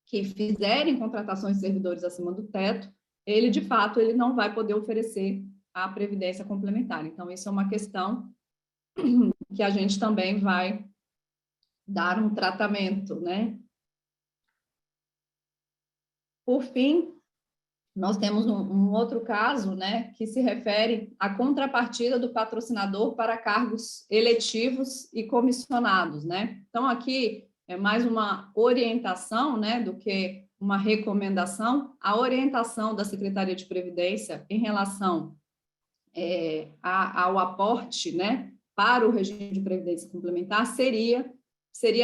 que fizerem contratações de servidores acima do teto, ele, de fato, ele não vai poder oferecer a previdência complementar. Então, isso é uma questão que a gente também vai dar um tratamento, né? Por fim, nós temos um outro caso, né, que se refere à contrapartida do patrocinador para cargos eletivos e comissionados, né? Então, aqui é mais uma orientação, né, do que uma recomendação. A orientação da Secretaria de Previdência em relação ao aporte, né, para o regime de previdência complementar seria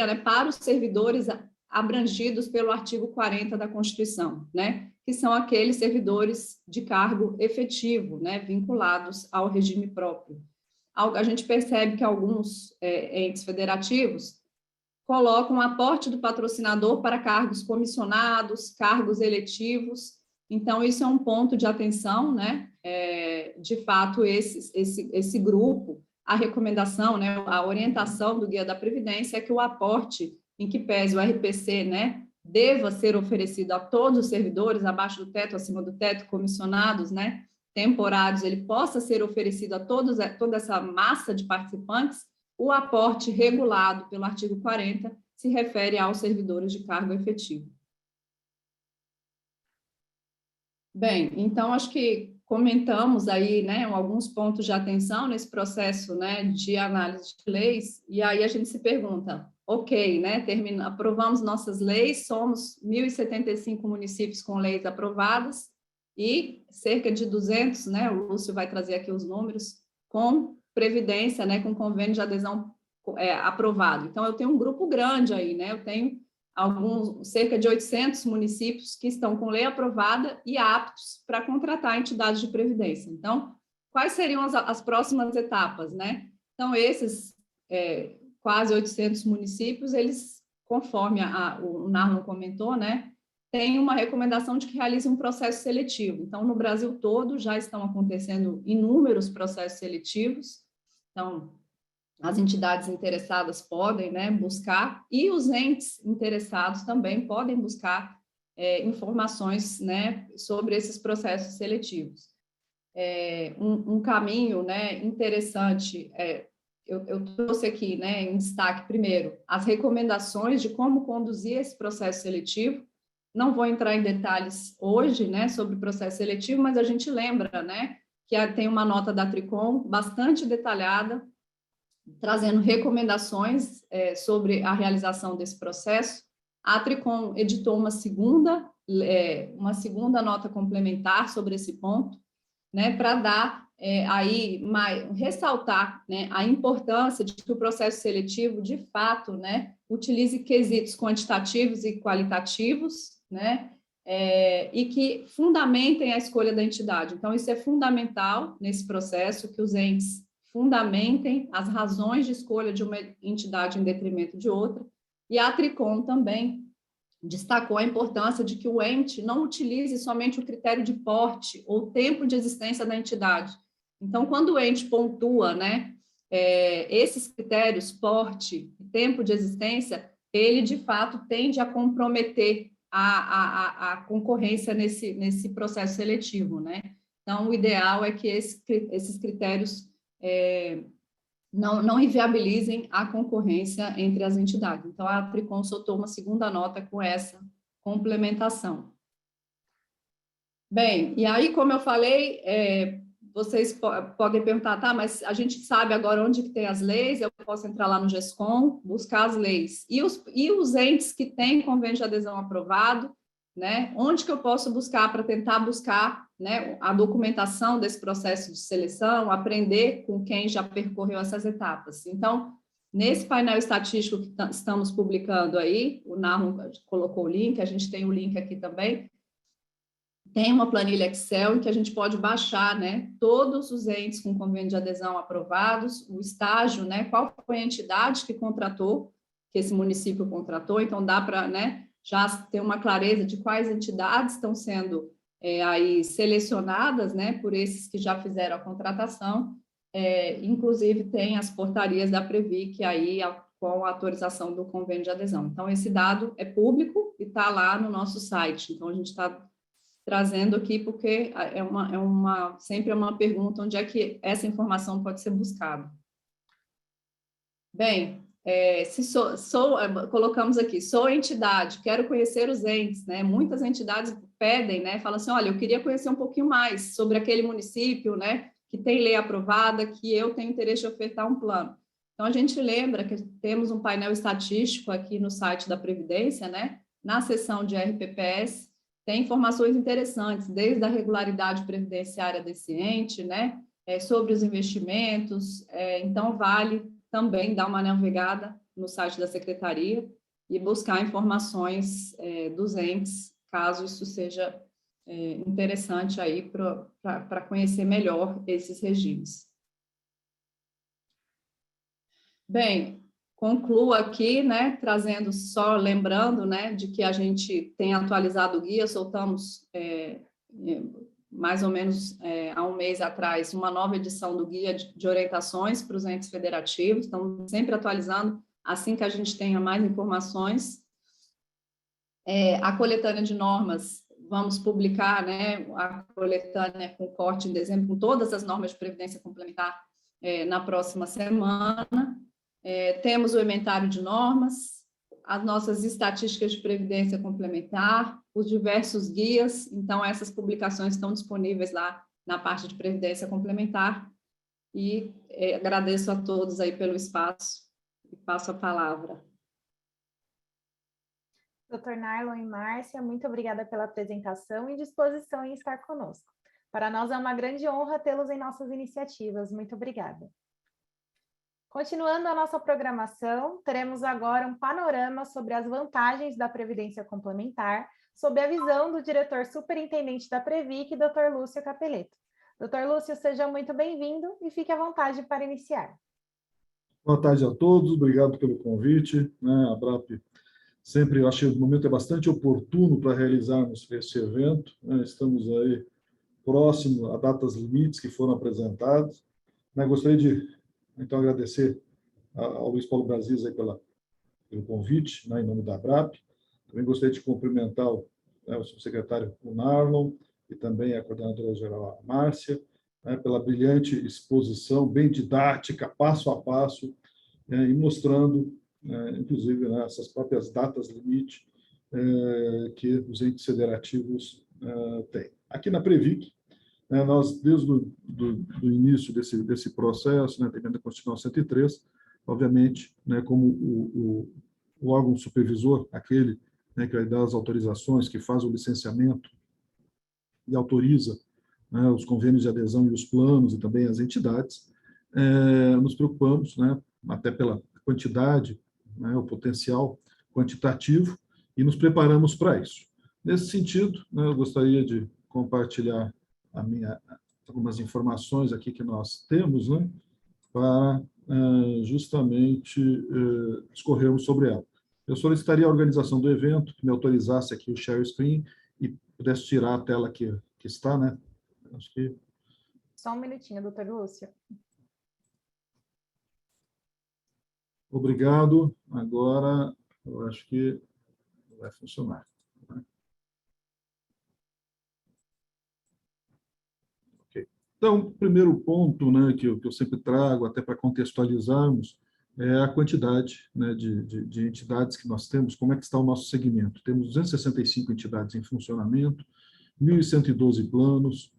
né, para os servidores abrangidos pelo artigo 40 da Constituição, né, que são aqueles servidores de cargo efetivo, né, vinculados ao regime próprio. A gente percebe que alguns entes federativos colocam o aporte do patrocinador para cargos comissionados, cargos eletivos. Então, isso é um ponto de atenção, né? De fato, esse grupo, a recomendação, né, a orientação do Guia da Previdência é que o aporte, em que pese o RPC, né, deva ser oferecido a todos os servidores, abaixo do teto, acima do teto, comissionados, né, temporários, ele possa ser oferecido a toda essa massa de participantes. O aporte regulado pelo artigo 40 se refere aos servidores de cargo efetivo. Bem, então, acho que comentamos aí, né, alguns pontos de atenção nesse processo, né, de análise de leis, e aí a gente se pergunta, ok, né, aprovamos nossas leis, somos 1.075 municípios com leis aprovadas, e cerca de 200, né, o Lúcio vai trazer aqui os números, com previdência, né, com convênio de adesão aprovado. Então, eu tenho um grupo grande aí, né, eu tenho cerca de 800 municípios que estão com lei aprovada e aptos para contratar entidades de previdência. Então, quais seriam as próximas etapas, né? Então, esses quase 800 municípios, eles, conforme o Narlon comentou, né, tem uma recomendação de que realize um processo seletivo. Então, no Brasil todo, já estão acontecendo inúmeros processos seletivos. Então, as entidades interessadas podem, né, buscar, e os entes interessados também podem buscar informações, né, sobre esses processos seletivos. Um caminho, né, interessante, eu trouxe aqui, né, em destaque, primeiro, as recomendações de como conduzir esse processo seletivo. Não vou entrar em detalhes hoje, né, sobre o processo seletivo, mas a gente lembra, né, que tem uma nota da Tricom bastante detalhada, trazendo recomendações sobre a realização desse processo. A Tricom editou uma segunda nota complementar sobre esse ponto, né, para dar ressaltar, né, a importância de que o processo seletivo, de fato, né, utilize quesitos quantitativos e qualitativos, né, e que fundamentem a escolha da entidade. Então, isso é fundamental nesse processo, que os entes fundamentem as razões de escolha de uma entidade em detrimento de outra, e a Tricom também destacou a importância de que o ente não utilize somente o critério de porte ou tempo de existência da entidade. Então, quando o ente pontua, né, esses critérios, porte e tempo de existência, ele, de fato, tende a comprometer a concorrência nesse processo seletivo, né? Então, o ideal é que esses critérios não inviabilizem a concorrência entre as entidades. Então, a Tricom soltou uma segunda nota com essa complementação. Bem, e aí, como eu falei, vocês podem perguntar, tá, mas a gente sabe agora onde que tem as leis, eu posso entrar lá no GESCOM, buscar as leis. E os entes que têm convênio de adesão aprovado, né, onde que eu posso buscar para tentar buscar, né, a documentação desse processo de seleção, aprender com quem já percorreu essas etapas. Então, nesse painel estatístico que estamos publicando aí, o Narlon colocou o link, a gente tem o link aqui também, tem uma planilha Excel em que a gente pode baixar, né, todos os entes com convênio de adesão aprovados, o estágio, né, qual foi a entidade que contratou, que esse município contratou, então dá para, né, já ter uma clareza de quais entidades estão sendo aí selecionadas, né, por esses que já fizeram a contratação, inclusive tem as portarias da Previc aí com a autorização do convênio de adesão. Então, esse dado é público e está lá no nosso site, então a gente está trazendo aqui porque sempre é uma pergunta onde é que essa informação pode ser buscada. Bem, colocamos aqui, sou entidade, quero conhecer os entes, né? Muitas entidades pedem, né? Falam assim, olha, eu queria conhecer um pouquinho mais sobre aquele município, né? Que tem lei aprovada, que eu tenho interesse de ofertar um plano. Então, a gente lembra que temos um painel estatístico aqui no site da Previdência, né? Na seção de RPPS, tem informações interessantes, desde a regularidade previdenciária desse ente, né? Sobre os investimentos, então vale também dar uma navegada no site da Secretaria e buscar informações dos entes, caso isso seja interessante aí para conhecer melhor esses regimes. Bem, concluo aqui, né, lembrando, né, de que a gente tem atualizado o guia, soltamos mais ou menos há um mês atrás, uma nova edição do guia de orientações para os entes federativos, estamos sempre atualizando assim que a gente tenha mais informações. A coletânea de normas, vamos publicar, né, a coletânea com corte em dezembro, com todas as normas de previdência complementar na próxima semana. Temos o inventário de normas, as nossas estatísticas de previdência complementar, os diversos guias, então essas publicações estão disponíveis lá na parte de previdência complementar, e agradeço a todos aí pelo espaço e passo a palavra. Dr. Narlon e Márcia, muito obrigada pela apresentação e disposição em estar conosco. Para nós é uma grande honra tê-los em nossas iniciativas. Muito obrigada. Continuando a nossa programação, teremos agora um panorama sobre as vantagens da Previdência Complementar, sob a visão do diretor superintendente da Previc, Dr. Lúcio Capeleto. Dr. Lúcio, seja muito bem-vindo e fique à vontade para iniciar. Boa tarde a todos, obrigado pelo convite. A BRAP sempre, eu acho que o momento é bastante oportuno para realizarmos esse evento. Estamos aí próximo a datas limites que foram apresentadas. Gostaria de, então, agradecer ao Luiz Paulo Brasis aí pelo convite, em nome da BRAP. Também gostaria de cumprimentar o subsecretário Narlon e também a coordenadora-geral Márcia, pela brilhante exposição, bem didática, passo a passo, e mostrando, inclusive, essas próprias datas limite que os entes federativos têm. Aqui na Previc, nós, desde o início desse processo, da Emenda Constitucional 103, obviamente, como o órgão supervisor, aquele que vai dar as autorizações, que faz o licenciamento e autoriza os convênios de adesão e os planos, e também as entidades, nos preocupamos, até pela quantidade, o potencial quantitativo, e nos preparamos para isso. Nesse sentido, eu gostaria de compartilhar algumas informações aqui que nós temos, para justamente discorrermos sobre ela. Eu solicitaria a organização do evento que me autorizasse aqui o share screen e pudesse tirar a tela que está, Acho que... Só um minutinho, doutor Lúcio. Obrigado. Agora, eu acho que vai funcionar. Okay. Então, o primeiro ponto que eu sempre trago, até para contextualizarmos, é a quantidade de entidades que nós temos, como é que está o nosso segmento. Temos 265 entidades em funcionamento, 1.112 planos,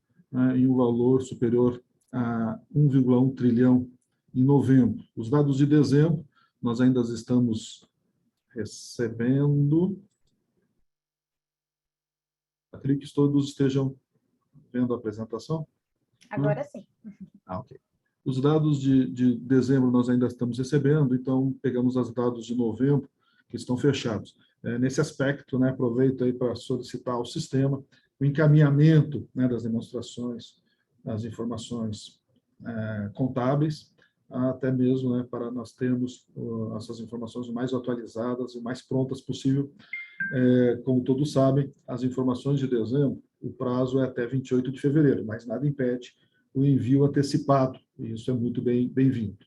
em um valor superior a 1,1 trilhão em novembro. Os dados de dezembro, nós ainda estamos recebendo. Acredito que todos estejam vendo a apresentação. Agora sim. Ok. Os dados de dezembro nós ainda estamos recebendo, então pegamos os dados de novembro, que estão fechados. Nesse aspecto, aproveito aí para solicitar ao sistema o encaminhamento das demonstrações, das informações contábeis, até mesmo para nós termos essas informações mais atualizadas e mais prontas possível. Como todos sabem, as informações de dezembro, o prazo é até 28 de fevereiro, mas nada impede o envio antecipado, e isso é muito bem-vindo.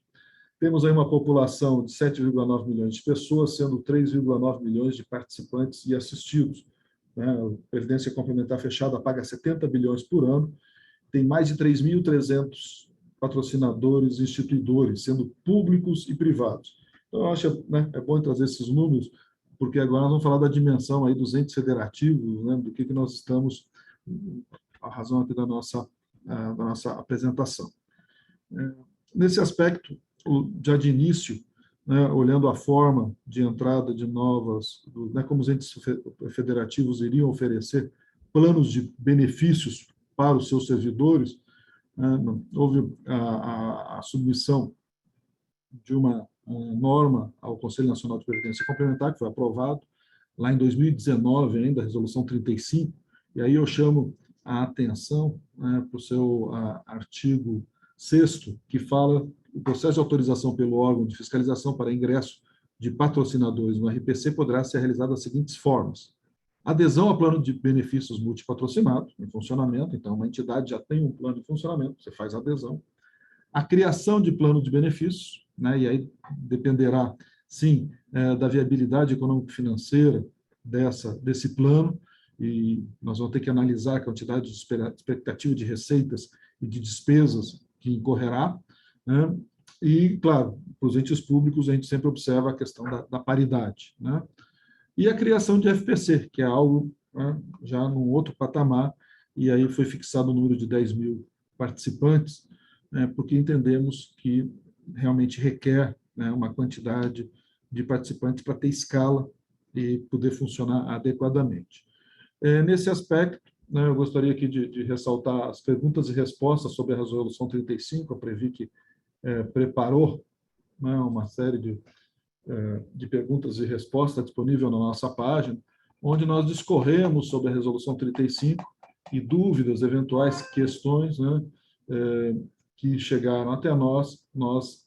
Temos aí uma população de 7,9 milhões de pessoas, sendo 3,9 milhões de participantes e assistidos. A Previdência Complementar Fechada paga 70 bilhões por ano, tem mais de 3.300 patrocinadores e instituidores, sendo públicos e privados. Então, eu acho é bom trazer esses números, porque agora nós vamos falar da dimensão aí dos entes federativos, do que nós estamos, a razão aqui da nossa apresentação. Nesse aspecto, já de início, olhando a forma de entrada de novas, como os entes federativos iriam oferecer planos de benefícios para os seus servidores, houve a submissão de uma norma ao Conselho Nacional de Previdência Complementar, que foi aprovado lá em 2019 ainda, a Resolução 35, e aí eu chamo a atenção para o seu artigo 6º, que fala o processo de autorização pelo órgão de fiscalização para ingresso de patrocinadores no RPC poderá ser realizado das seguintes formas: adesão a plano de benefícios multipatrocinado em funcionamento, então uma entidade já tem um plano em funcionamento, você faz adesão. A criação de plano de benefícios, e aí dependerá, sim, da viabilidade econômico-financeira desse plano, e nós vamos ter que analisar a quantidade de expectativa de receitas e de despesas que incorrerá, e, claro, para os entes públicos, a gente sempre observa a questão da paridade, E a criação de FPC, que é algo já num outro patamar, e aí foi fixado o número de 10 mil participantes, porque entendemos que realmente requer uma quantidade de participantes para ter escala e poder funcionar adequadamente. Nesse aspecto, né, eu gostaria aqui de ressaltar as perguntas e respostas sobre a Resolução 35, a Previc preparou, né, uma série de perguntas e respostas disponível na nossa página, onde nós discorremos sobre a Resolução 35 e dúvidas, eventuais questões, né, que chegaram até nós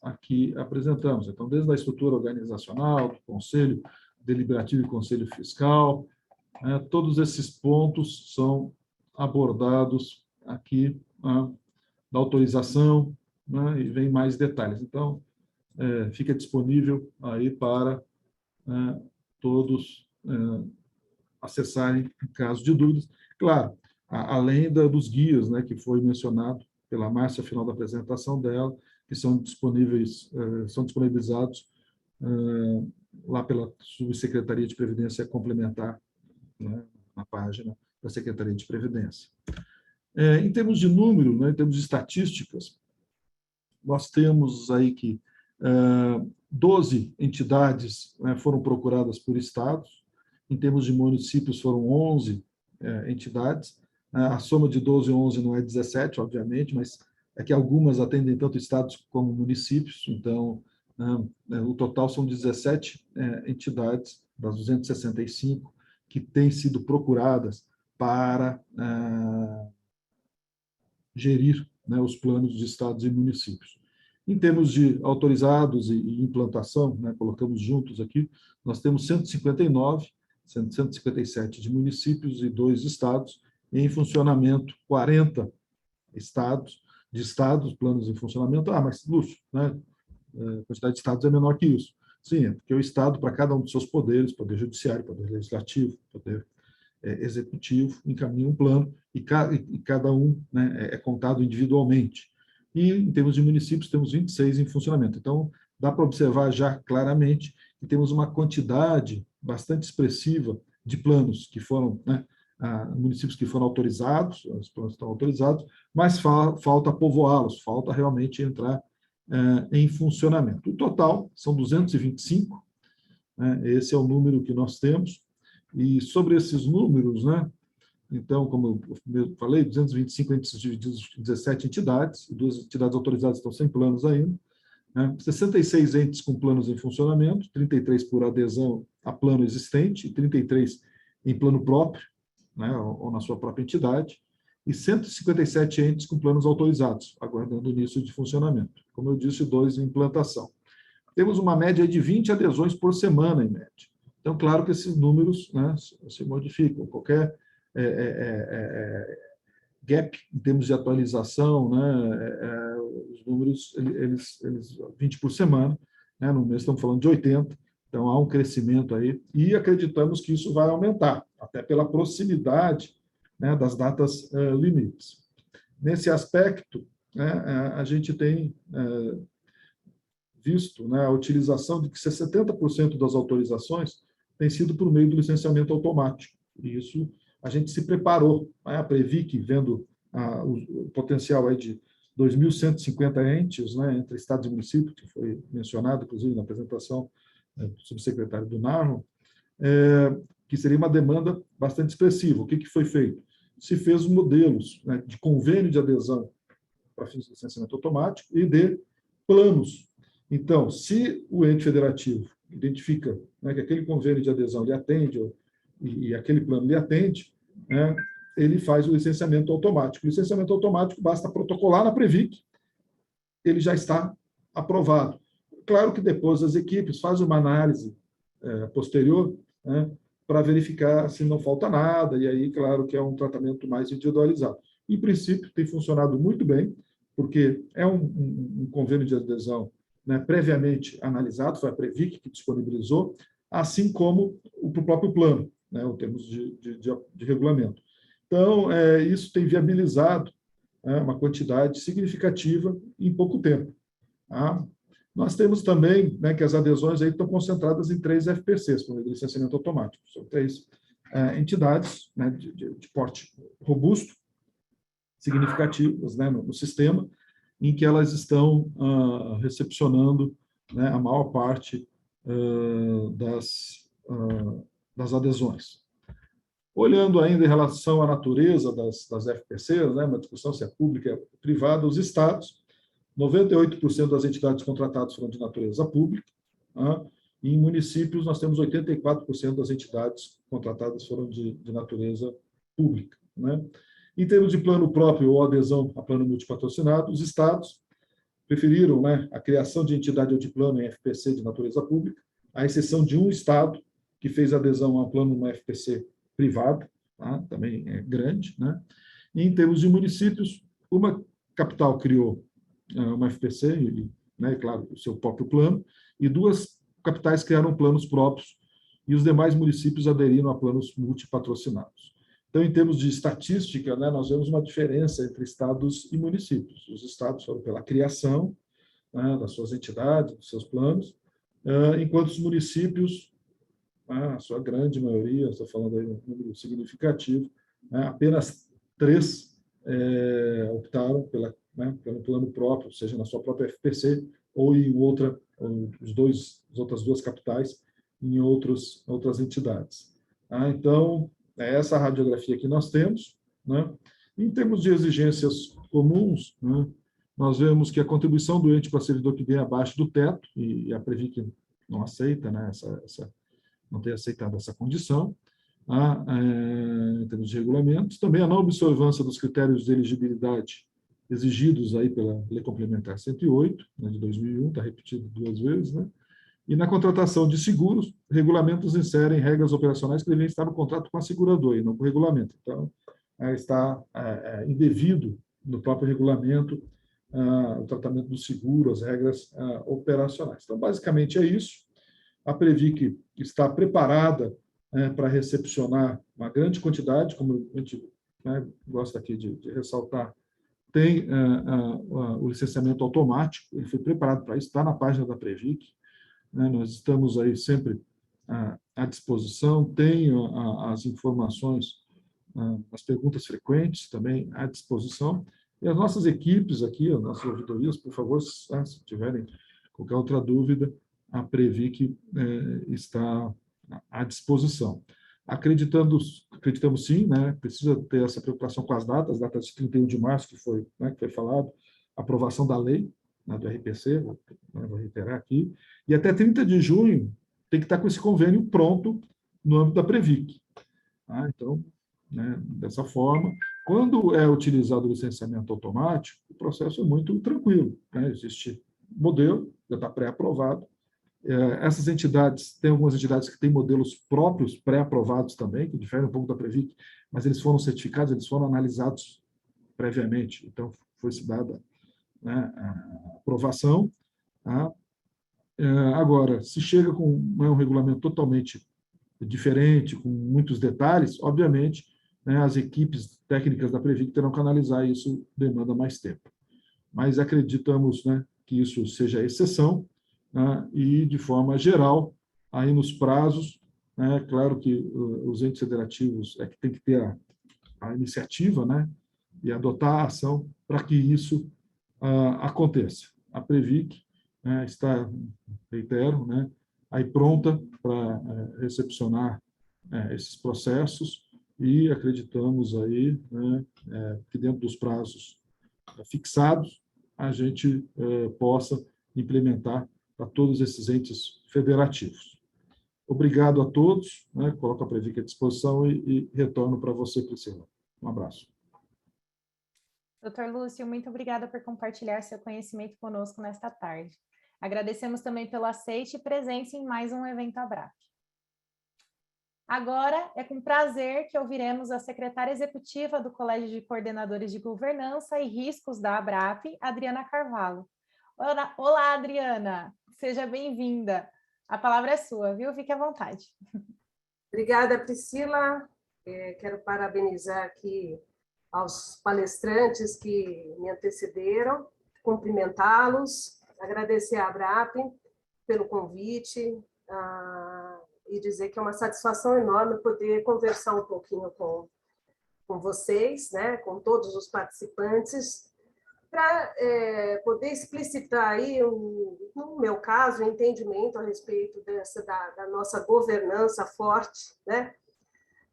aqui apresentamos. Então, desde a estrutura organizacional, do Conselho Deliberativo e Conselho Fiscal, todos esses pontos são abordados aqui, né, da autorização, né, e vem mais detalhes. Então, fica disponível aí para todos acessarem em caso de dúvidas. Claro, além dos guias, né, que foi mencionado pela Márcia, ao final da apresentação dela, que são disponibilizados lá pela Subsecretaria de Previdência Complementar, né, na página da Secretaria de Previdência. Em termos de número, né, em termos de estatísticas, nós temos aí que 12 entidades, né, foram procuradas por estados. Em termos de municípios, foram 11 entidades. A soma de 12 e 11 não é 17, obviamente, mas é que algumas atendem tanto estados como municípios. Então, o total são 17 entidades das 265 que têm sido procuradas para gerir, né, os planos de estados e municípios. Em termos de autorizados e implantação, né, colocamos juntos aqui, nós temos 159, 157 de municípios e 2 estados, em funcionamento 40 estados, planos em funcionamento. Mas, Lúcio, né, a quantidade de estados é menor que isso. Sim, é porque o estado, para cada um dos seus poderes, poder judiciário, poder legislativo, poder executivo, encaminha um plano e cada um, né, é contado individualmente. E, em termos de municípios, temos 26 em funcionamento. Então, dá para observar já claramente que temos uma quantidade bastante expressiva de planos que foram, né, municípios que foram autorizados, os planos estão autorizados, mas falta povoá-los, falta realmente entrar em funcionamento. O total são 225, né, esse é o número que nós temos, e sobre esses números, né, então, como eu falei, 225 entes divididos em 17 entidades, 2 entidades autorizadas estão sem planos ainda, né, 66 entes com planos em funcionamento, 33 por adesão a plano existente, e 33 em plano próprio, né, ou na sua própria entidade, e 157 entes com planos autorizados, aguardando o início de funcionamento. Como eu disse, 2 em implantação. Temos uma média de 20 adesões por semana, em média. Então, claro que esses números, né, se modificam. Qualquer gap em termos de atualização, né, os números, eles 20 por semana, né, no mês estamos falando de 80, então há um crescimento aí, e acreditamos que isso vai aumentar, até pela proximidade, né, das datas limites. Nesse aspecto, né, a gente tem visto, né, a utilização de que 70% das autorizações tem sido por meio do licenciamento automático, e isso a gente se preparou, né, a Previc, vendo o potencial aí de 2.150 entes, né, entre estados e municípios, que foi mencionado, inclusive, na apresentação do subsecretário do NARRO, que seria uma demanda bastante expressiva. O que foi feito? Se fez modelos, né, de convênio de adesão para fins de licenciamento automático e de planos. Então, se o ente federativo identifica, né, que aquele convênio de adesão lhe atende e aquele plano lhe atende, né, ele faz o licenciamento automático. O licenciamento automático basta protocolar na Previc, ele já está aprovado. Claro que depois as equipes fazem uma análise posterior, né, para verificar se não falta nada, e aí, claro, que é um tratamento mais individualizado. Em princípio, tem funcionado muito bem, porque é um convênio de adesão, né, previamente analisado, foi a Previc que disponibilizou, assim como o próprio plano, né, em termos de regulamento. Então, isso tem viabilizado, né, uma quantidade significativa em pouco tempo. Tá? Nós temos também, né, que as adesões aí estão concentradas em 3 FPCs, por meio do licenciamento automático. São 3 entidades, né, de porte robusto, significativas, né, no sistema, em que elas estão recepcionando, né, a maior parte das adesões. Olhando ainda em relação à natureza das FPCs, né, uma discussão se é pública ou privada, os estados, 98% das entidades contratadas foram de natureza pública, né, e em municípios nós temos 84% das entidades contratadas foram de natureza pública. Né? Em termos de plano próprio ou adesão a plano multipatrocinado, os estados preferiram, né, a criação de entidade ou de plano em FPC de natureza pública, à exceção de um estado que fez adesão a plano no FPC privado, tá? Também é grande. Né? E em termos de municípios, uma capital criou uma FPC, né, claro, o seu próprio plano, e duas capitais criaram planos próprios, e os demais municípios aderiram a planos multipatrocinados. Então, em termos de estatística, né, nós vemos uma diferença entre estados e municípios. Os estados foram pela criação, né, das suas entidades, dos seus planos, enquanto os municípios, a sua grande maioria, estou falando aí um número significativo, né, apenas 3 optaram pelo plano próprio, seja na sua própria FPC ou em as outras duas capitais em outras entidades. Então, é essa radiografia que nós temos. Né? Em termos de exigências comuns, né, nós vemos que a contribuição do ente para servidor que ganha abaixo do teto, e a Previc não aceita, né, não tem aceitado essa condição, em termos de regulamentos. Também a não observância dos critérios de elegibilidade exigidos aí pela Lei Complementar 108, né, de 2001, está repetido 2 vezes, né? E na contratação de seguros, regulamentos inserem regras operacionais que devem estar no contrato com a seguradora e não com o regulamento. Então, está indevido no próprio regulamento o tratamento do seguro, as regras operacionais. Então, basicamente é isso. A Previc está preparada para recepcionar uma grande quantidade, como a gente gosta aqui de ressaltar, tem o licenciamento automático, ele foi preparado para isso, está na página da Previc, né, nós estamos aí sempre à disposição, tem as informações, as perguntas frequentes também à disposição, e as nossas equipes aqui, as nossas ouvidorias, por favor, se tiverem qualquer outra dúvida, a Previc está à disposição. Acreditamos sim, né, precisa ter essa preocupação com as datas de 31 de março, que foi falado, aprovação da lei, né, do RPC, vou reiterar aqui, e até 30 de junho tem que estar com esse convênio pronto no âmbito da Previc. Então, né, dessa forma, quando é utilizado o licenciamento automático, o processo é muito tranquilo. Né? Existe modelo, já está pré-aprovado. Essas entidades, tem algumas entidades que têm modelos próprios pré-aprovados também, que diferem um pouco da Previc, mas eles foram certificados, eles foram analisados previamente, então foi-se dada, né, a aprovação. Tá? Agora, se chega com um regulamento totalmente diferente, com muitos detalhes, obviamente, né, as equipes técnicas da Previc terão que analisar isso, demanda mais tempo. Mas acreditamos, né, que isso seja exceção, né, e, de forma geral, aí nos prazos, né, claro que os entes federativos que tem que ter a iniciativa, né, e adotar a ação para que isso aconteça. A Previc está, reitero, né, aí pronta para recepcionar esses processos e acreditamos aí, né, que dentro dos prazos fixados a gente possa implementar para todos esses entes federativos. Obrigado a todos, né, coloco a Previc à disposição e retorno para você, Priscila. Um abraço. Dr. Lúcio, muito obrigada por compartilhar seu conhecimento conosco nesta tarde. Agradecemos também pelo aceite e presença em mais um evento ABRAP. Agora, é com prazer que ouviremos a secretária executiva do Colégio de Coordenadores de Governança e Riscos da ABRAP, Adriana Carvalho. Olá, Adriana, seja bem-vinda. A palavra é sua, viu? Fique à vontade. Obrigada, Priscila. Quero parabenizar aqui aos palestrantes que me antecederam, cumprimentá-los, agradecer à ABRAP pelo convite e dizer que é uma satisfação enorme poder conversar um pouquinho com vocês, né, com todos os participantes, para poder explicitar aí no meu caso, entendimento a respeito da nossa governança forte, né?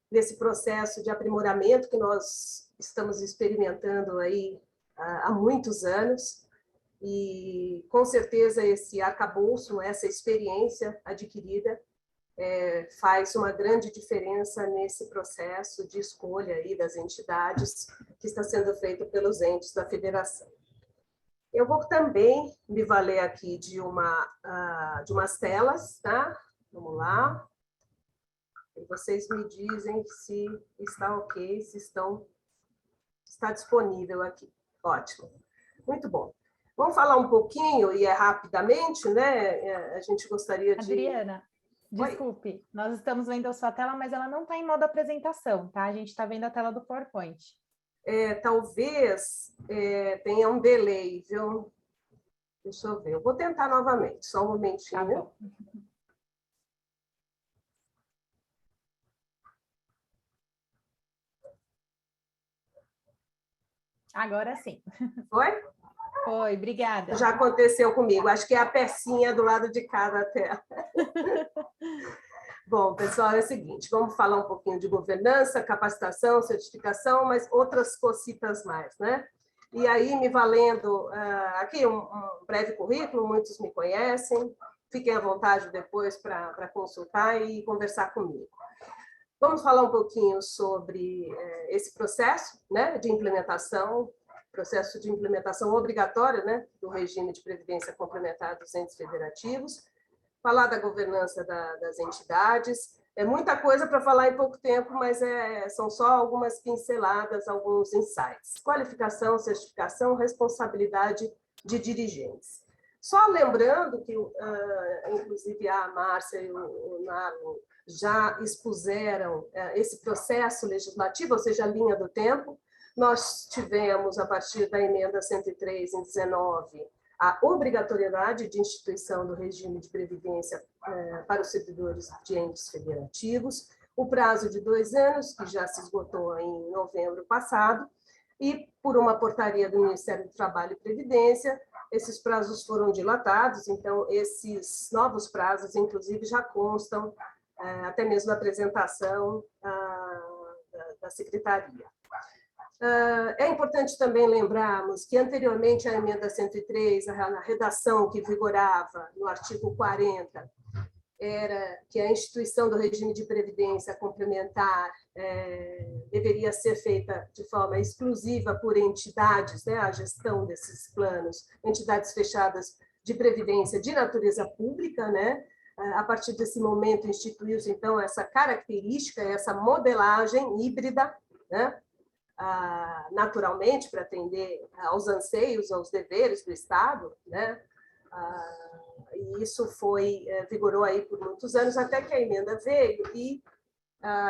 Nesse processo de aprimoramento que nós estamos experimentando aí há muitos anos, e com certeza esse arcabouço, essa experiência adquirida, faz uma grande diferença nesse processo de escolha aí das entidades que está sendo feito pelos entes da federação. Eu vou também me valer aqui de umas telas, tá? Vamos lá. E vocês me dizem se está ok, se está disponível aqui. Ótimo. Muito bom. Vamos falar um pouquinho, e rapidamente, né? A gente gostaria de... Adriana, desculpe, nós estamos vendo a sua tela, mas ela não está em modo apresentação, tá? A gente está vendo a tela do PowerPoint. Talvez tenha um delay, viu? Deixa eu ver. Eu vou tentar novamente, só um momentinho. Tá bom. Agora sim. Foi? Foi, obrigada. Já aconteceu comigo. Acho que é a pecinha do lado de cá da tela. Bom, pessoal, é o seguinte, vamos falar um pouquinho de governança, capacitação, certificação, mas outras cositas mais, né? E aí, me valendo aqui um breve currículo, muitos me conhecem, fiquem à vontade depois para consultar e conversar comigo. Vamos falar um pouquinho sobre esse processo, né, de implementação, processo de implementação obrigatória, né, do regime de previdência complementar dos entes federativos, falar da governança das entidades. É muita coisa para falar em pouco tempo, mas são só algumas pinceladas, alguns insights. Qualificação, certificação, responsabilidade de dirigentes. Só lembrando que, inclusive, a Márcia e o Narlo já expuseram esse processo legislativo, ou seja, a linha do tempo. Nós tivemos, a partir da emenda 103, em 19, a obrigatoriedade de instituição do regime de previdência para os servidores de entes federativos, o prazo de 2 anos, que já se esgotou em novembro passado, e por uma portaria do Ministério do Trabalho e Previdência, esses prazos foram dilatados, então esses novos prazos, inclusive, já constam até mesmo na apresentação da Secretaria. É importante também lembrarmos que, anteriormente à emenda 103, a redação que vigorava no artigo 40 era que a instituição do regime de previdência complementar deveria ser feita de forma exclusiva por entidades, né, a gestão desses planos, entidades fechadas de previdência de natureza pública, né? A partir desse momento instituiu-se, então, essa característica, essa modelagem híbrida, né? Naturalmente, para atender aos anseios, aos deveres do Estado, né? E isso vigorou aí por muitos anos, até que a emenda veio e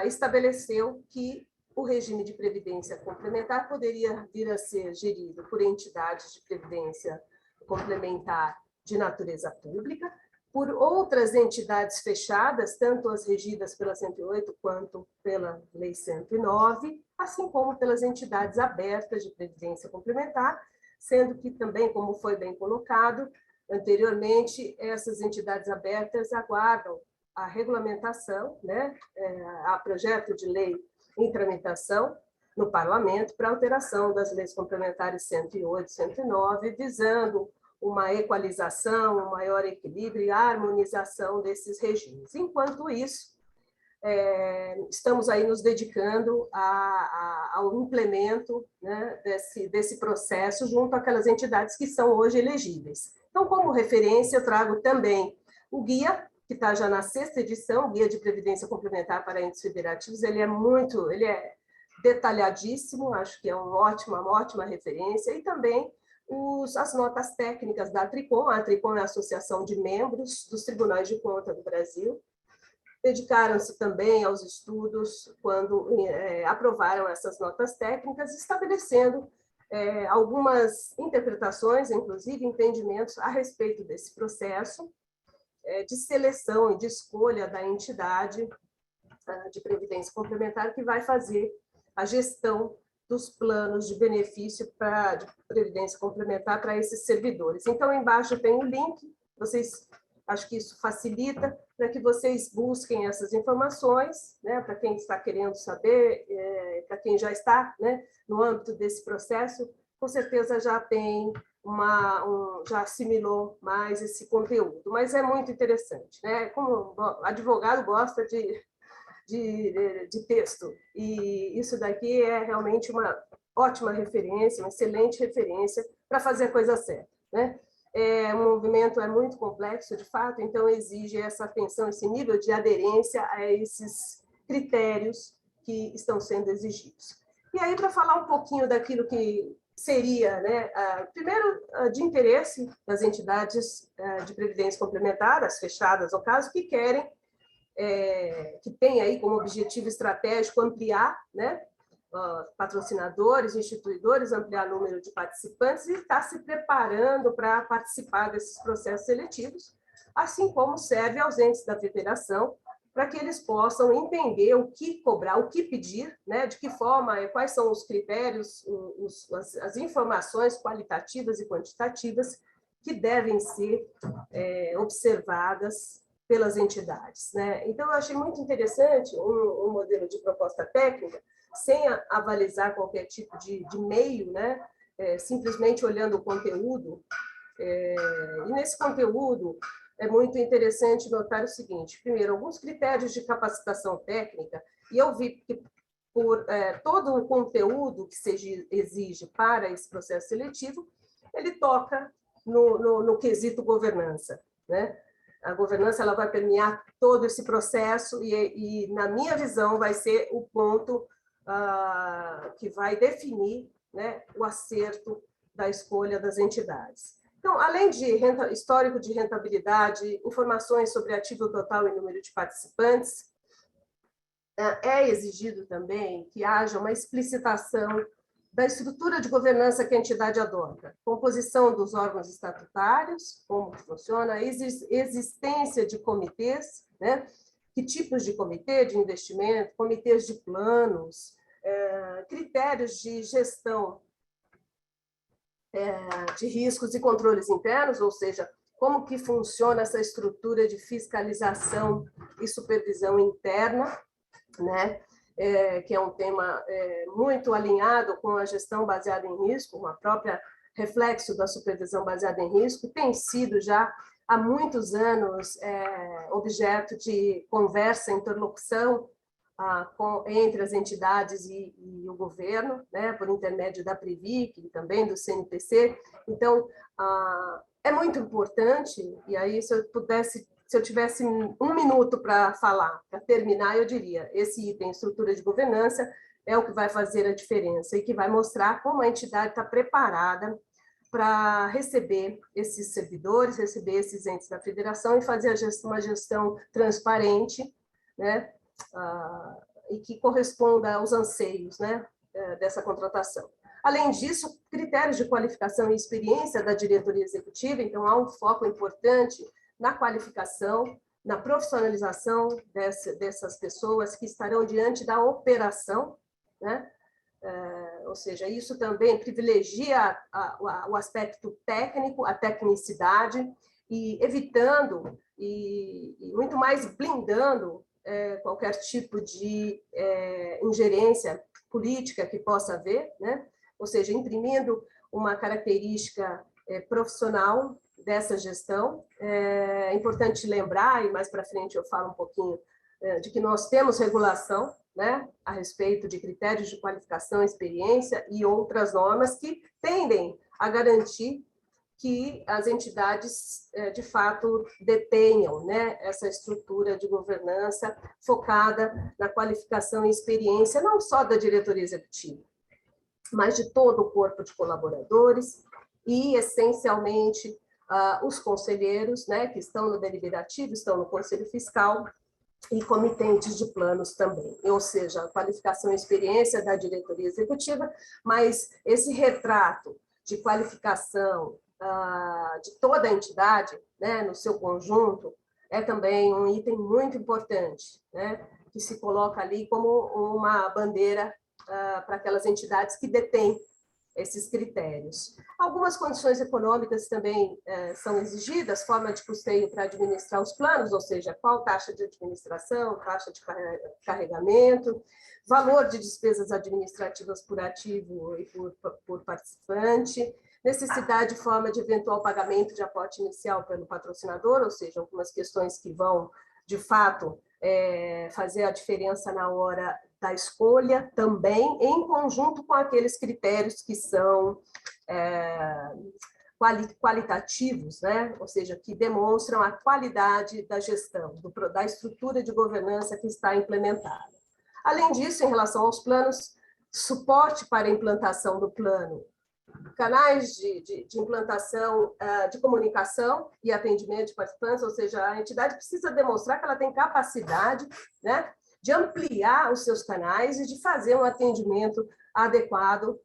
estabeleceu que o regime de previdência complementar poderia vir a ser gerido por entidades de previdência complementar de natureza pública, por outras entidades fechadas, tanto as regidas pela 108 quanto pela Lei 109, assim como pelas entidades abertas de previdência complementar, sendo que também, como foi bem colocado anteriormente, essas entidades abertas aguardam a regulamentação, né, a projeto de lei em tramitação no Parlamento para alteração das leis complementares 108 e 109, visando uma equalização, um maior equilíbrio e harmonização desses regimes. Enquanto isso, estamos aí nos dedicando ao implemento, né, desse processo junto àquelas entidades que são hoje elegíveis. Então, como referência, eu trago também o guia, que está já na 6ª edição, o Guia de Previdência Complementar para Entes Federativos. Ele é detalhadíssimo, acho que é uma ótima referência, e também as notas técnicas da Tricom. A Tricom é a Associação de Membros dos Tribunais de Contas do Brasil. Dedicaram-se também aos estudos quando aprovaram essas notas técnicas, estabelecendo algumas interpretações, inclusive entendimentos a respeito desse processo de seleção e de escolha da entidade de previdência complementar que vai fazer a gestão dos planos de benefício de previdência complementar para esses servidores. Então, embaixo tem o link vocês, acho que isso facilita para que vocês busquem essas informações, né, para quem está querendo saber, para quem já está, né, no âmbito desse processo, com certeza já tem já assimilou mais esse conteúdo, mas é muito interessante, né? Como advogado gosta de texto, e isso daqui é realmente uma ótima referência, uma excelente referência para fazer a coisa certa, né? O movimento é muito complexo, de fato, então exige essa atenção, esse nível de aderência a esses critérios que estão sendo exigidos. E aí, para falar um pouquinho daquilo que seria, né, primeiro, de interesse das entidades de previdência complementar, as fechadas, no caso, que querem, que tem aí como objetivo estratégico ampliar, né, patrocinadores, instituidores, ampliar o número de participantes e está se preparando para participar desses processos seletivos, assim como serve aos entes da federação, para que eles possam entender o que cobrar, o que pedir, né, de que forma, quais são os critérios, as informações qualitativas e quantitativas que devem ser observadas pelas entidades, né? Então, eu achei muito interessante um modelo de proposta técnica, sem avalizar qualquer tipo de meio, né? Simplesmente olhando o conteúdo. E nesse conteúdo, é muito interessante notar o seguinte: primeiro, alguns critérios de capacitação técnica, e eu vi que por todo o conteúdo que se exige para esse processo seletivo, ele toca no quesito governança, né? A governança ela vai permear todo esse processo e, na minha visão, vai ser o ponto que vai definir, né, o acerto da escolha das entidades. Então, além de histórico de rentabilidade, informações sobre ativo total e número de participantes, é exigido também que haja uma explicitação da estrutura de governança que a entidade adota, composição dos órgãos estatutários, como funciona, a existência de comitês, né? Que tipos de comitê de investimento, comitês de planos, critérios de gestão de riscos e controles internos, ou seja, como que funciona essa estrutura de fiscalização e supervisão interna, né? Que é um tema muito alinhado com a gestão baseada em risco, uma própria reflexo da supervisão baseada em risco, tem sido já há muitos anos objeto de conversa, interlocução entre as entidades e o governo, né, por intermédio da Previc e também do CNPC. Então, é muito importante, e aí se eu tivesse um minuto para falar, para terminar, eu diria, esse item, estrutura de governança, é o que vai fazer a diferença e que vai mostrar como a entidade está preparada para receber esses servidores, receber esses entes da federação e fazer uma gestão transparente, né, e que corresponda aos anseios, né, dessa contratação. Além disso, critérios de qualificação e experiência da diretoria executiva, então há um foco importante na qualificação, na profissionalização dessas pessoas que estarão diante da operação, né? Ou seja, isso também privilegia o aspecto técnico, a tecnicidade, e evitando e muito mais blindando qualquer tipo de ingerência política que possa haver, né? Ou seja, imprimindo uma característica profissional dessa gestão. É importante lembrar, e mais para frente eu falo um pouquinho, de que nós temos regulação, né, a respeito de critérios de qualificação, experiência e outras normas que tendem a garantir que as entidades, de fato, detenham, né, essa estrutura de governança focada na qualificação e experiência, não só da diretoria executiva, mas de todo o corpo de colaboradores e, essencialmente, os conselheiros, né, que estão no deliberativo, estão no conselho fiscal e comitentes de planos também, ou seja, a qualificação e experiência da diretoria executiva, mas esse retrato de qualificação de toda a entidade, né, no seu conjunto, é também um item muito importante, né, que se coloca ali como uma bandeira para aquelas entidades que detêm esses critérios. Algumas condições econômicas também são exigidas, forma de custeio para administrar os planos, ou seja, qual taxa de administração, taxa de carregamento, valor de despesas administrativas por ativo e por participante, necessidade e forma de eventual pagamento de aporte inicial pelo patrocinador, ou seja, algumas questões que vão, de fato, fazer a diferença na hora da escolha também, em conjunto com aqueles critérios que são qualitativos, né? Ou seja, que demonstram a qualidade da gestão, da estrutura de governança que está implementada. Além disso, em relação aos planos, suporte para a implantação do plano, canais de implantação, de comunicação e atendimento de participantes, ou seja, a entidade precisa demonstrar que ela tem capacidade, né, de ampliar os seus canais e de fazer um atendimento adequado,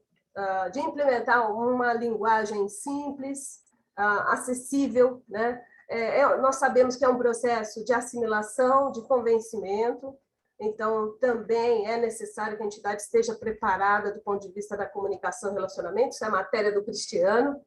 de implementar uma linguagem simples, acessível, né? Nós sabemos que é um processo de assimilação, de convencimento, então também é necessário que a entidade esteja preparada do ponto de vista da comunicação e relacionamento, isso é a matéria do Cristiano.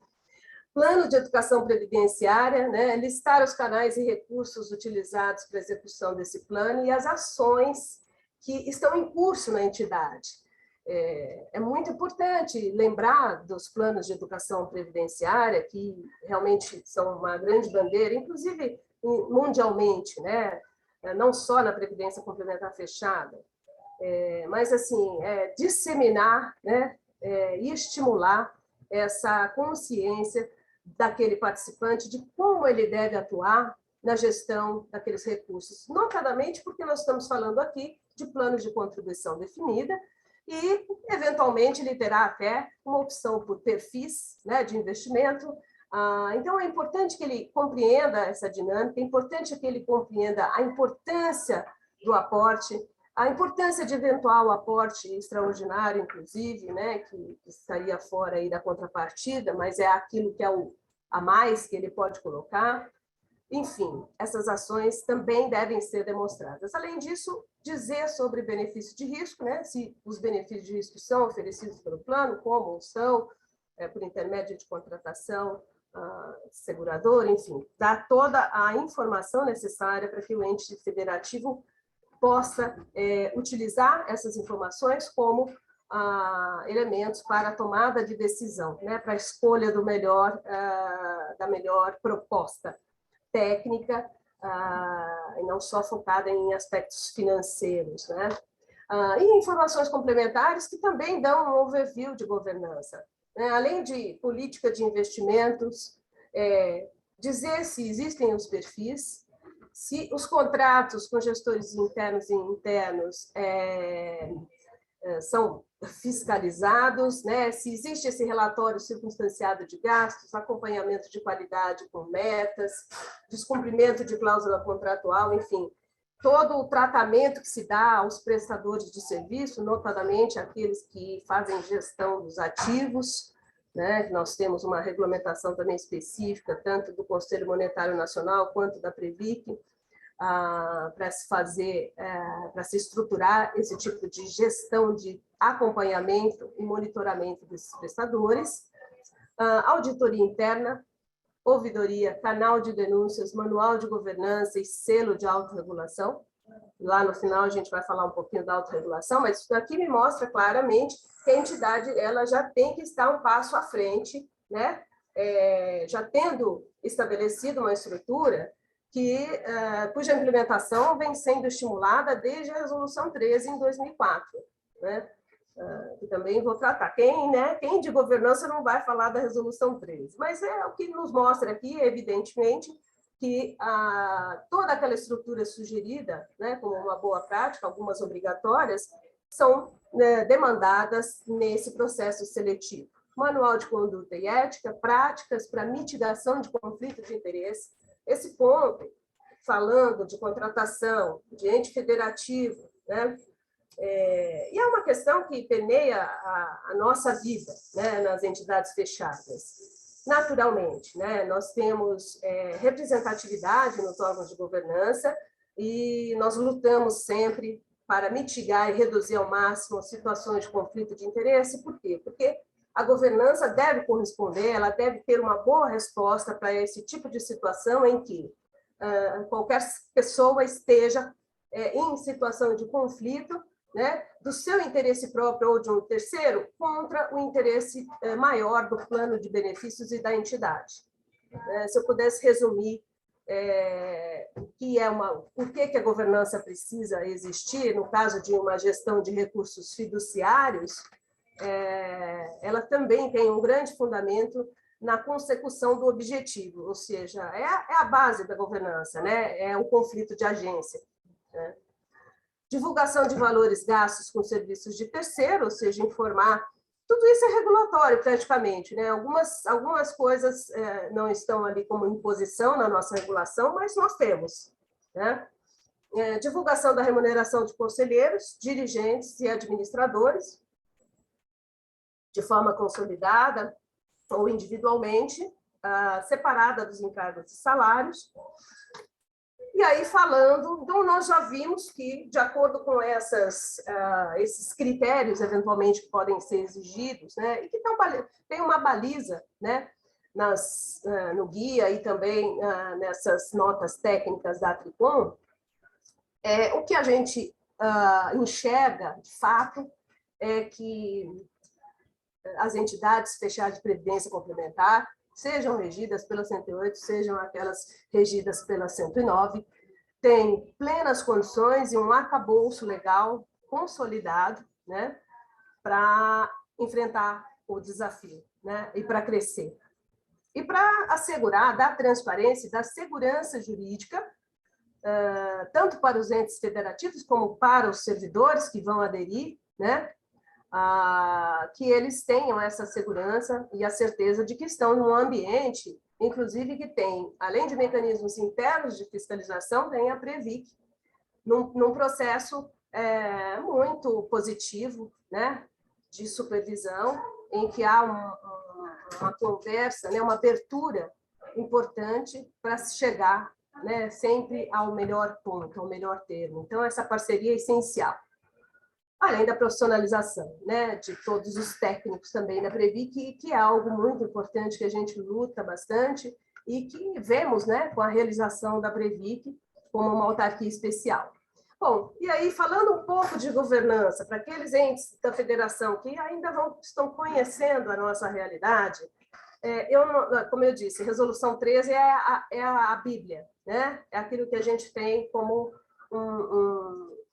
Plano de educação previdenciária, né? Listar os canais e recursos utilizados para a execução desse plano e as ações que estão em curso na entidade. É muito importante lembrar dos planos de educação previdenciária, que realmente são uma grande bandeira, inclusive mundialmente, né? Não só na Previdência Complementar Fechada, mas assim, disseminar, né? E estimular essa consciência daquele participante de como ele deve atuar na gestão daqueles recursos, notadamente porque nós estamos falando aqui de planos de contribuição definida e, eventualmente, ele terá até uma opção por perfis, né, de investimento. Então, é importante que ele compreenda essa dinâmica, é importante que ele compreenda a importância do aporte, a importância de eventual aporte extraordinário, inclusive, né, que estaria fora aí da contrapartida, mas é aquilo que é a mais que ele pode colocar. Enfim, essas ações também devem ser demonstradas. Além disso, dizer sobre benefício de risco, né, se os benefícios de risco são oferecidos pelo plano, como são, por intermédio de contratação, segurador, enfim, dar toda a informação necessária para que o ente federativo possa utilizar essas informações como elementos para a tomada de decisão, né, para a escolha da melhor proposta técnica, e não só focada em aspectos financeiros, né? E informações complementares que também dão um overview de governança, né? Além de política de investimentos, dizer se existem os perfis, se os contratos com gestores internos e internos são fiscalizados, né? Se existe esse relatório circunstanciado de gastos, acompanhamento de qualidade com metas, descumprimento de cláusula contratual, enfim, todo o tratamento que se dá aos prestadores de serviço, notadamente aqueles que fazem gestão dos ativos, né? Nós temos uma regulamentação também específica, tanto do Conselho Monetário Nacional quanto da Previc, para se fazer, para se estruturar esse tipo de gestão de acompanhamento e monitoramento desses prestadores, auditoria interna, ouvidoria, canal de denúncias, manual de governança e selo de autorregulação. Lá no final a gente vai falar um pouquinho da autorregulação, mas isso aqui me mostra claramente que a entidade ela já tem que estar um passo à frente, né? Já tendo estabelecido uma estrutura cuja implementação vem sendo estimulada desde a Resolução 13, em 2004, né? Que também vou tratar. Quem de governança não vai falar da Resolução 13? Mas o que nos mostra aqui, evidentemente, que toda aquela estrutura sugerida, né, como uma boa prática, algumas obrigatórias, são, né, demandadas nesse processo seletivo. Manual de conduta e ética, práticas para mitigação de conflito de interesse. Esse ponto, falando de contratação, de ente federativo, né? E é uma questão que permeia a nossa vida, né, nas entidades fechadas. Naturalmente, né, nós temos representatividade nos órgãos de governança e nós lutamos sempre para mitigar e reduzir ao máximo situações de conflito de interesse. Por quê? Porque a governança deve corresponder, ela deve ter uma boa resposta para esse tipo de situação em que qualquer pessoa esteja em situação de conflito, né, do seu interesse próprio ou de um terceiro contra o interesse maior do plano de benefícios e da entidade. Se eu pudesse resumir por que a governança precisa existir, no caso de uma gestão de recursos fiduciários, ela também tem um grande fundamento na consecução do objetivo, ou seja, é a base da governança, né? É o conflito de agência, né? Divulgação de valores gastos com serviços de terceiro, ou seja, informar. Tudo isso é regulatório, praticamente, né? Algumas coisas não estão ali como imposição na nossa regulação, mas nós temos, né? Divulgação da remuneração de conselheiros, dirigentes e administradores, de forma consolidada ou individualmente, separada dos encargos e salários. E aí, falando, então, nós já vimos que, de acordo com esses critérios, eventualmente, que podem ser exigidos, né, e que tem uma baliza, né, no guia e também nessas notas técnicas da Tricom, o que a gente enxerga, de fato, é que as entidades fechadas de previdência complementar, sejam regidas pela 108, sejam aquelas regidas pela 109, têm plenas condições e um arcabouço legal consolidado, né, para enfrentar o desafio, né, e para crescer. E para assegurar da transparência e da segurança jurídica, tanto para os entes federativos como para os servidores que vão aderir, né, que eles tenham essa segurança e a certeza de que estão num ambiente, inclusive que tem, além de mecanismos internos de fiscalização, tem a Previc, num processo muito positivo, né, de supervisão, em que há uma conversa, né, uma abertura importante para se chegar, né, sempre ao melhor ponto, ao melhor termo. Então, essa parceria é essencial. Além da profissionalização, né, de todos os técnicos também da Previc, que é algo muito importante que a gente luta bastante e que vemos, né, com a realização da Previc como uma autarquia especial. Bom, e aí, falando um pouco de governança, para aqueles entes da federação que ainda estão conhecendo a nossa realidade, como eu disse, Resolução 13 é a Bíblia, né? É aquilo que a gente tem como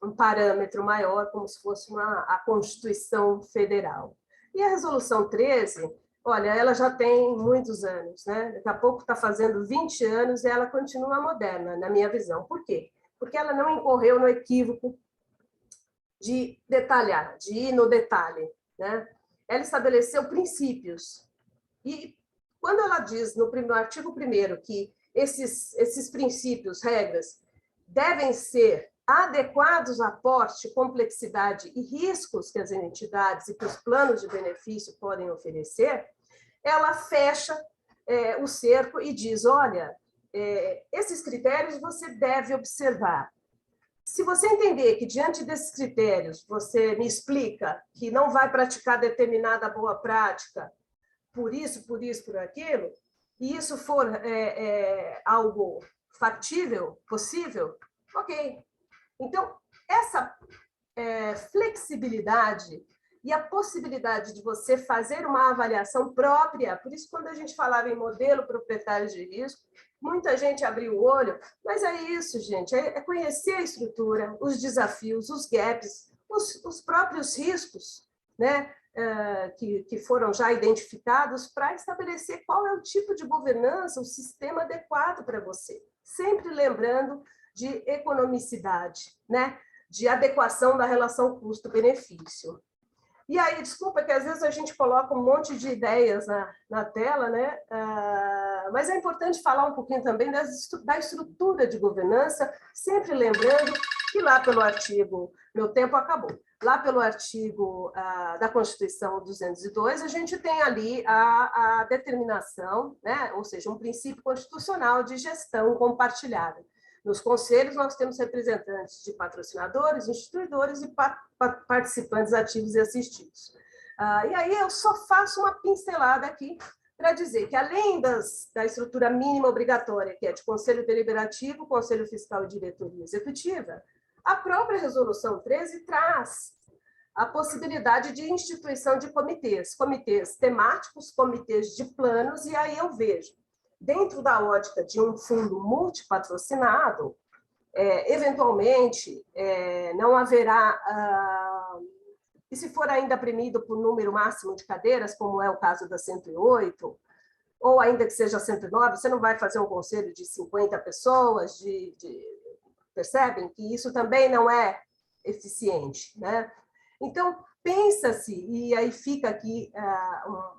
um parâmetro maior, como se fosse a Constituição Federal. E a Resolução 13, olha, ela já tem muitos anos, né? Daqui a pouco está fazendo 20 anos e ela continua moderna, na minha visão. Por quê? Porque ela não incorreu no equívoco de detalhar, de ir no detalhe, né? Ela estabeleceu princípios. E quando ela diz no artigo 1º que esses princípios, regras, devem ser adequados à porte, complexidade e riscos que as entidades e que os planos de benefício podem oferecer, ela fecha o cerco e diz, olha, esses critérios você deve observar. Se você entender que, diante desses critérios, você me explica que não vai praticar determinada boa prática, por isso, por aquilo, e isso for algo factível, possível, ok. Então, essa flexibilidade e a possibilidade de você fazer uma avaliação própria, por isso, quando a gente falava em modelo proprietário de risco, muita gente abriu o olho, mas é isso, gente, é conhecer a estrutura, os desafios, os gaps, os próprios riscos, né, que foram já identificados para estabelecer qual é o tipo de governança, o sistema adequado para você. Sempre lembrando de economicidade, né, de adequação da relação custo-benefício. E aí, desculpa que às vezes a gente coloca um monte de ideias na tela, né? Mas é importante falar um pouquinho também da estrutura de governança, sempre lembrando que lá pelo artigo, meu tempo acabou, lá pelo artigo da Constituição 202, a gente tem ali a determinação, né? Ou seja, um princípio constitucional de gestão compartilhada. Nos conselhos, nós temos representantes de patrocinadores, instituidores e participantes ativos e assistidos. E aí eu só faço uma pincelada aqui para dizer que, além da estrutura mínima obrigatória, que é de Conselho Deliberativo, Conselho Fiscal e Diretoria Executiva, a própria Resolução 13 traz a possibilidade de instituição de comitês temáticos, comitês de planos, e aí eu vejo, dentro da ótica de um fundo multipatrocinado, eventualmente, não haverá, e se for ainda premido por número máximo de cadeiras, como é o caso da 108, ou ainda que seja 109, você não vai fazer um conselho de 50 pessoas, percebem que isso também não é eficiente, né? Então, pensa-se, e aí fica aqui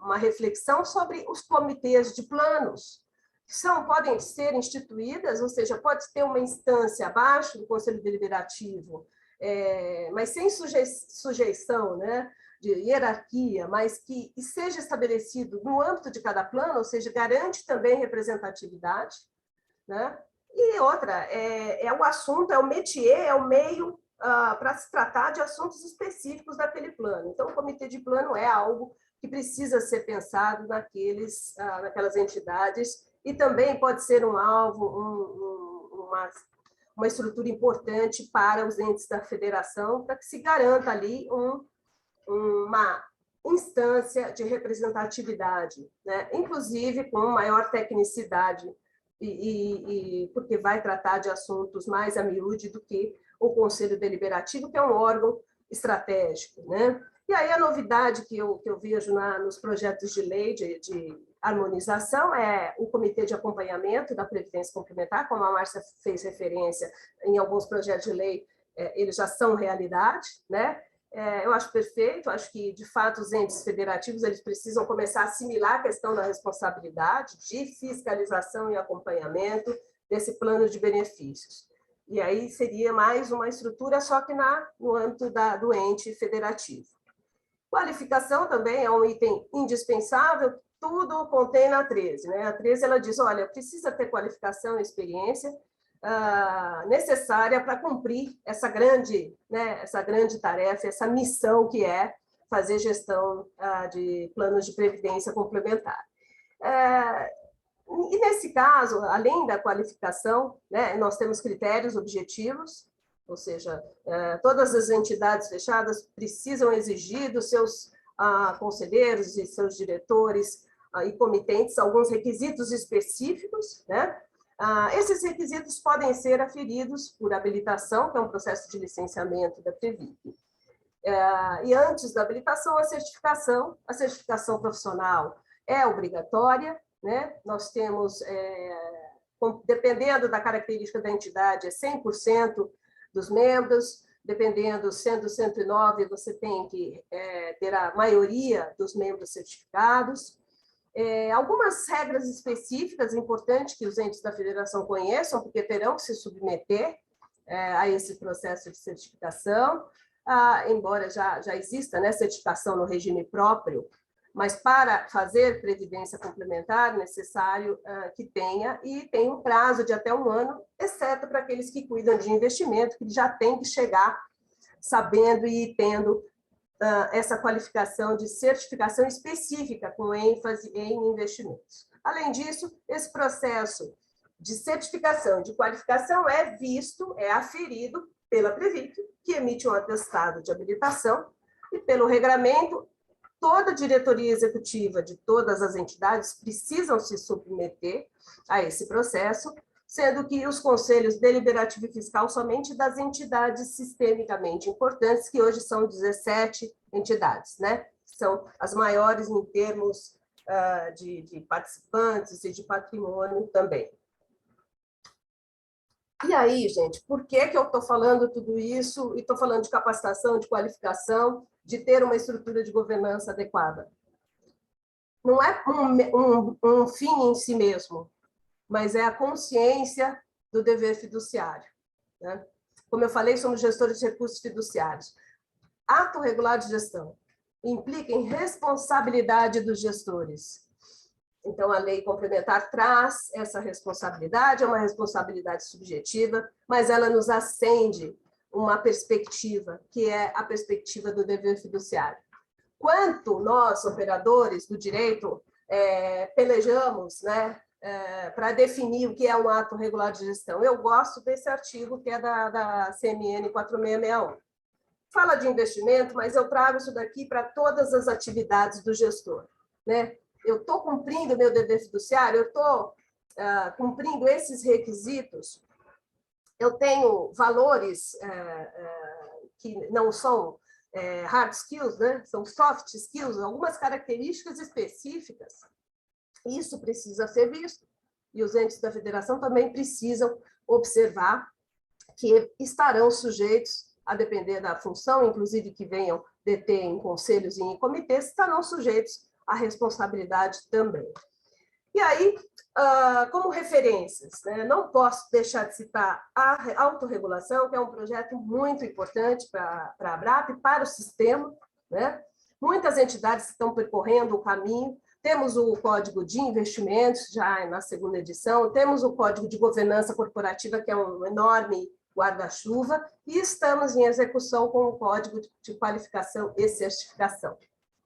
uma reflexão sobre os comitês de planos, que podem ser instituídas, ou seja, pode ter uma instância abaixo do Conselho Deliberativo, mas sem sujeição, né, de hierarquia, mas que seja estabelecido no âmbito de cada plano, ou seja, garante também representatividade, né? E outra, o assunto, é o métier, é o meio para se tratar de assuntos específicos daquele plano. Então, o comitê de plano é algo que precisa ser pensado naquelas entidades, e também pode ser um alvo, uma estrutura importante para os entes da federação, para que se garanta ali uma instância de representatividade, né? Inclusive com maior tecnicidade, porque vai tratar de assuntos mais a miúde do que o Conselho Deliberativo, que é um órgão estratégico, né? E aí a novidade que eu vejo nos projetos de lei de harmonização é o Comitê de Acompanhamento da Previdência Complementar, como a Márcia fez referência, em alguns projetos de lei, eles já são realidade, né? Eu acho perfeito, acho que, de fato, os entes federativos eles precisam começar a assimilar a questão da responsabilidade de fiscalização e acompanhamento desse plano de benefícios. E aí seria mais uma estrutura, só que no âmbito do ente federativo. Qualificação também é um item indispensável, tudo contém na 13. Né? A 13 ela diz, olha, precisa ter qualificação e experiência necessária para cumprir essa grande tarefa, essa missão que é fazer gestão de planos de previdência complementar. E nesse caso, além da qualificação, né, nós temos critérios objetivos, ou seja, todas as entidades fechadas precisam exigir dos seus conselheiros e seus diretores e comitentes alguns requisitos específicos, né? Esses requisitos podem ser aferidos por habilitação, que é um processo de licenciamento da Previc. E antes da habilitação, a certificação profissional é obrigatória, né? Nós temos, dependendo da característica da entidade, 100% dos membros, sendo 109, você tem que ter a maioria dos membros certificados. Algumas regras específicas importantes que os entes da federação conheçam, porque terão que se submeter a esse processo de certificação, embora já exista, né, certificação no regime próprio, mas para fazer previdência complementar, necessário que tenha, e tem um prazo de até 1 ano, exceto para aqueles que cuidam de investimento, que já tem que chegar sabendo e tendo essa qualificação de certificação específica, com ênfase em investimentos. Além disso, esse processo de certificação, de qualificação é aferido pela Previc, que emite um atestado de habilitação, e pelo regramento, toda a diretoria executiva de todas as entidades precisam se submeter a esse processo, sendo que os conselhos deliberativo e fiscal somente das entidades sistemicamente importantes, que hoje são 17 entidades, né? São as maiores em termos de participantes e de patrimônio também. E aí, gente, por que eu estou falando tudo isso e estou falando de capacitação, de qualificação, de ter uma estrutura de governança adequada? Não é um fim em si mesmo, mas é a consciência do dever fiduciário, né? Como eu falei, somos gestores de recursos fiduciários. Ato regular de gestão implica em responsabilidade dos gestores. Então, a lei complementar traz essa responsabilidade, é uma responsabilidade subjetiva, mas ela nos acende uma perspectiva, que é a perspectiva do dever fiduciário. quanto nós, operadores do direito, pelejamos, né, para definir o que é um ato regular de gestão. Eu gosto desse artigo que é da CMN 4661. Fala de investimento, mas eu trago isso daqui para todas as atividades do gestor, né? Eu estou cumprindo meu dever fiduciário, eu estou cumprindo esses requisitos, eu tenho valores que não são hard skills, né? São soft skills, algumas características específicas. Isso precisa ser visto, e os entes da federação também precisam observar que estarão sujeitos, a depender da função, inclusive que venham deter em conselhos e em comitês, estarão sujeitos à responsabilidade também. E aí, como referências, né, não posso deixar de citar a autorregulação, que é um projeto muito importante para a ABRAP e para o sistema, né? Muitas entidades estão percorrendo o caminho. Temos o Código de Investimentos, já na segunda edição, temos o Código de Governança Corporativa, que é um enorme guarda-chuva, e estamos em execução com o Código de Qualificação e Certificação.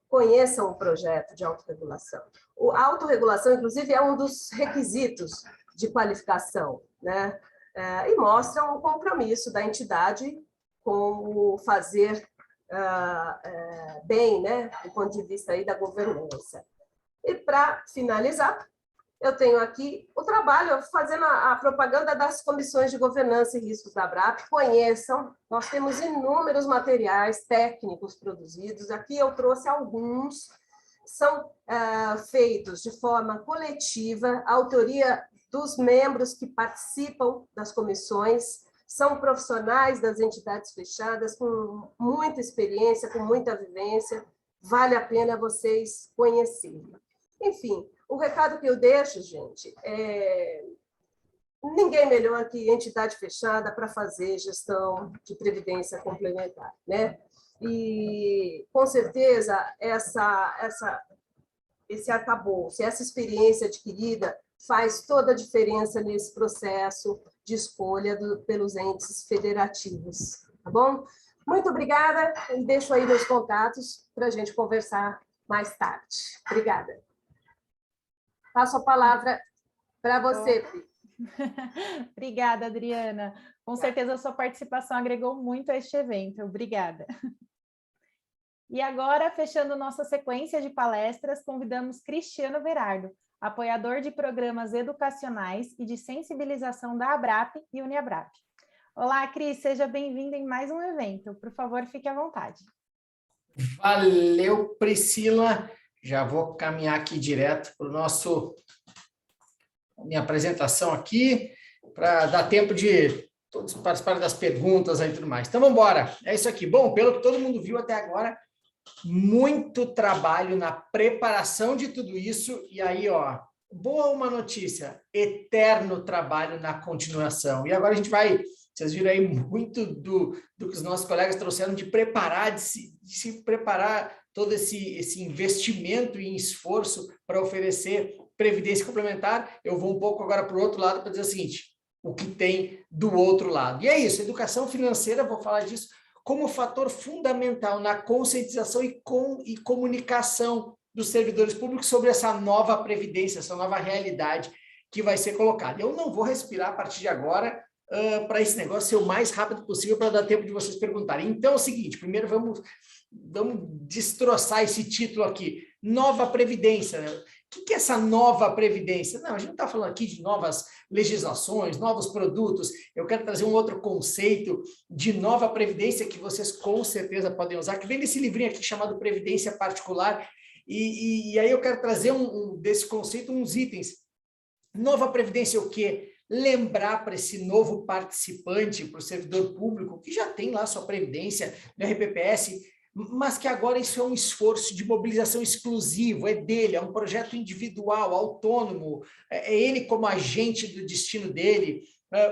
Conheçam o projeto de autorregulação. A autorregulação, inclusive, é um dos requisitos de qualificação, né? E mostra um compromisso da entidade com o fazer bem, né, do ponto de vista aí da governança. E, para finalizar, eu tenho aqui o trabalho, fazendo a propaganda das comissões de governança e riscos da ABRAP. Conheçam, nós temos inúmeros materiais técnicos produzidos. Aqui eu trouxe alguns, são feitos de forma coletiva, a autoria dos membros que participam das comissões, são profissionais das entidades fechadas, com muita experiência, com muita vivência, vale a pena vocês conhecerem. Enfim, o recado que eu deixo, gente, ninguém melhor que entidade fechada para fazer gestão de previdência complementar, né? E, com certeza, esse arcabouço, essa experiência adquirida faz toda a diferença nesse processo de escolha pelos entes federativos, tá bom? Muito obrigada, e deixo aí meus contatos para a gente conversar mais tarde. Obrigada. Passo a palavra para você, Pri. Obrigada, Adriana. Com certeza a sua participação agregou muito a este evento. Obrigada. E agora, fechando nossa sequência de palestras, convidamos Cristiano Verardo, apoiador de programas educacionais e de sensibilização da ABRAP e Uniabrap. Olá, Cris, seja bem-vindo em mais um evento. Por favor, fique à vontade. Valeu, Priscila. Já vou caminhar aqui direto para minha apresentação aqui, para dar tempo de todos participarem das perguntas e tudo mais. Então, vamos embora. É isso aqui. Bom, pelo que todo mundo viu até agora, muito trabalho na preparação de tudo isso. E aí, ó, boa uma notícia, eterno trabalho na continuação. E agora a gente vai, vocês viram aí muito do que os nossos colegas trouxeram de preparar, de se preparar, todo esse investimento e esforço para oferecer previdência complementar. Eu vou um pouco agora para o outro lado para dizer o seguinte, o que tem do outro lado. E é isso, educação financeira, vou falar disso, como fator fundamental na conscientização e comunicação dos servidores públicos sobre essa nova previdência, essa nova realidade que vai ser colocada. Eu não vou respirar a partir de agora para esse negócio ser o mais rápido possível para dar tempo de vocês perguntarem. Então é o seguinte, primeiro vamos destroçar esse título aqui, nova previdência, né? O que é essa nova previdência? Não, a gente não está falando aqui de novas legislações, novos produtos. Eu quero trazer um outro conceito de nova previdência que vocês com certeza podem usar, que vem desse livrinho aqui chamado Previdência Particular, e aí eu quero trazer desse conceito uns itens. Nova previdência é o quê? Lembrar para esse novo participante, para o servidor público, que já tem lá sua previdência no RPPS, mas que agora isso é um esforço de mobilização exclusivo, é dele, é um projeto individual, autônomo, é ele como agente do destino dele.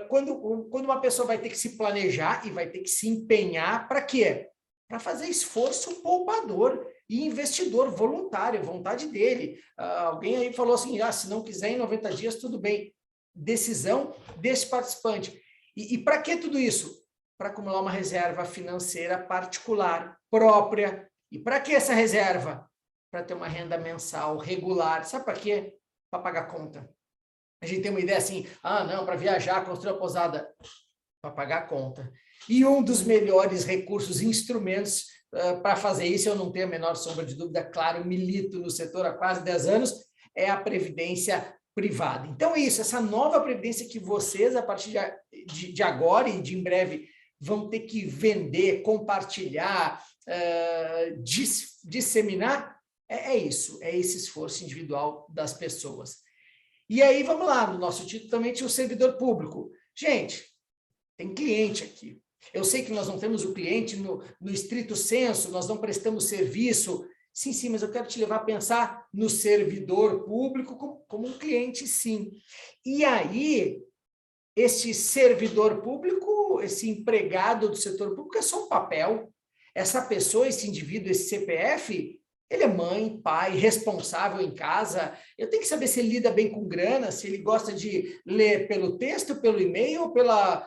Quando uma pessoa vai ter que se planejar e vai ter que se empenhar, para quê? Para fazer esforço poupador e investidor voluntário, vontade dele. Alguém aí falou assim, se não quiser em 90 dias, tudo bem. Decisão desse participante. E para que tudo isso? Para acumular uma reserva financeira particular, própria E para que essa reserva? Para ter uma renda mensal regular. Sabe para quê? Para pagar conta. A gente tem uma ideia assim, não, para viajar, construir a pousada, para pagar a conta. E um dos melhores recursos, instrumentos para fazer isso, eu não tenho a menor sombra de dúvida, claro, milito no setor há quase 10 anos, é a previdência privada. Então é isso, essa nova previdência que vocês, a partir de agora e de em breve, vão ter que vender, compartilhar, disseminar, é isso, é esse esforço individual das pessoas. E aí, vamos lá, no nosso título também tinha o servidor público. Gente, tem cliente aqui. Eu sei que nós não temos o cliente no estrito senso, nós não prestamos serviço. Sim, mas eu quero te levar a pensar no servidor público como um cliente, sim. E aí, esse servidor público, esse empregado do setor público é só um papel. Essa pessoa, esse indivíduo, esse CPF, ele é mãe, pai, responsável em casa. Eu tenho que saber se ele lida bem com grana, se ele gosta de ler pelo texto, pelo e-mail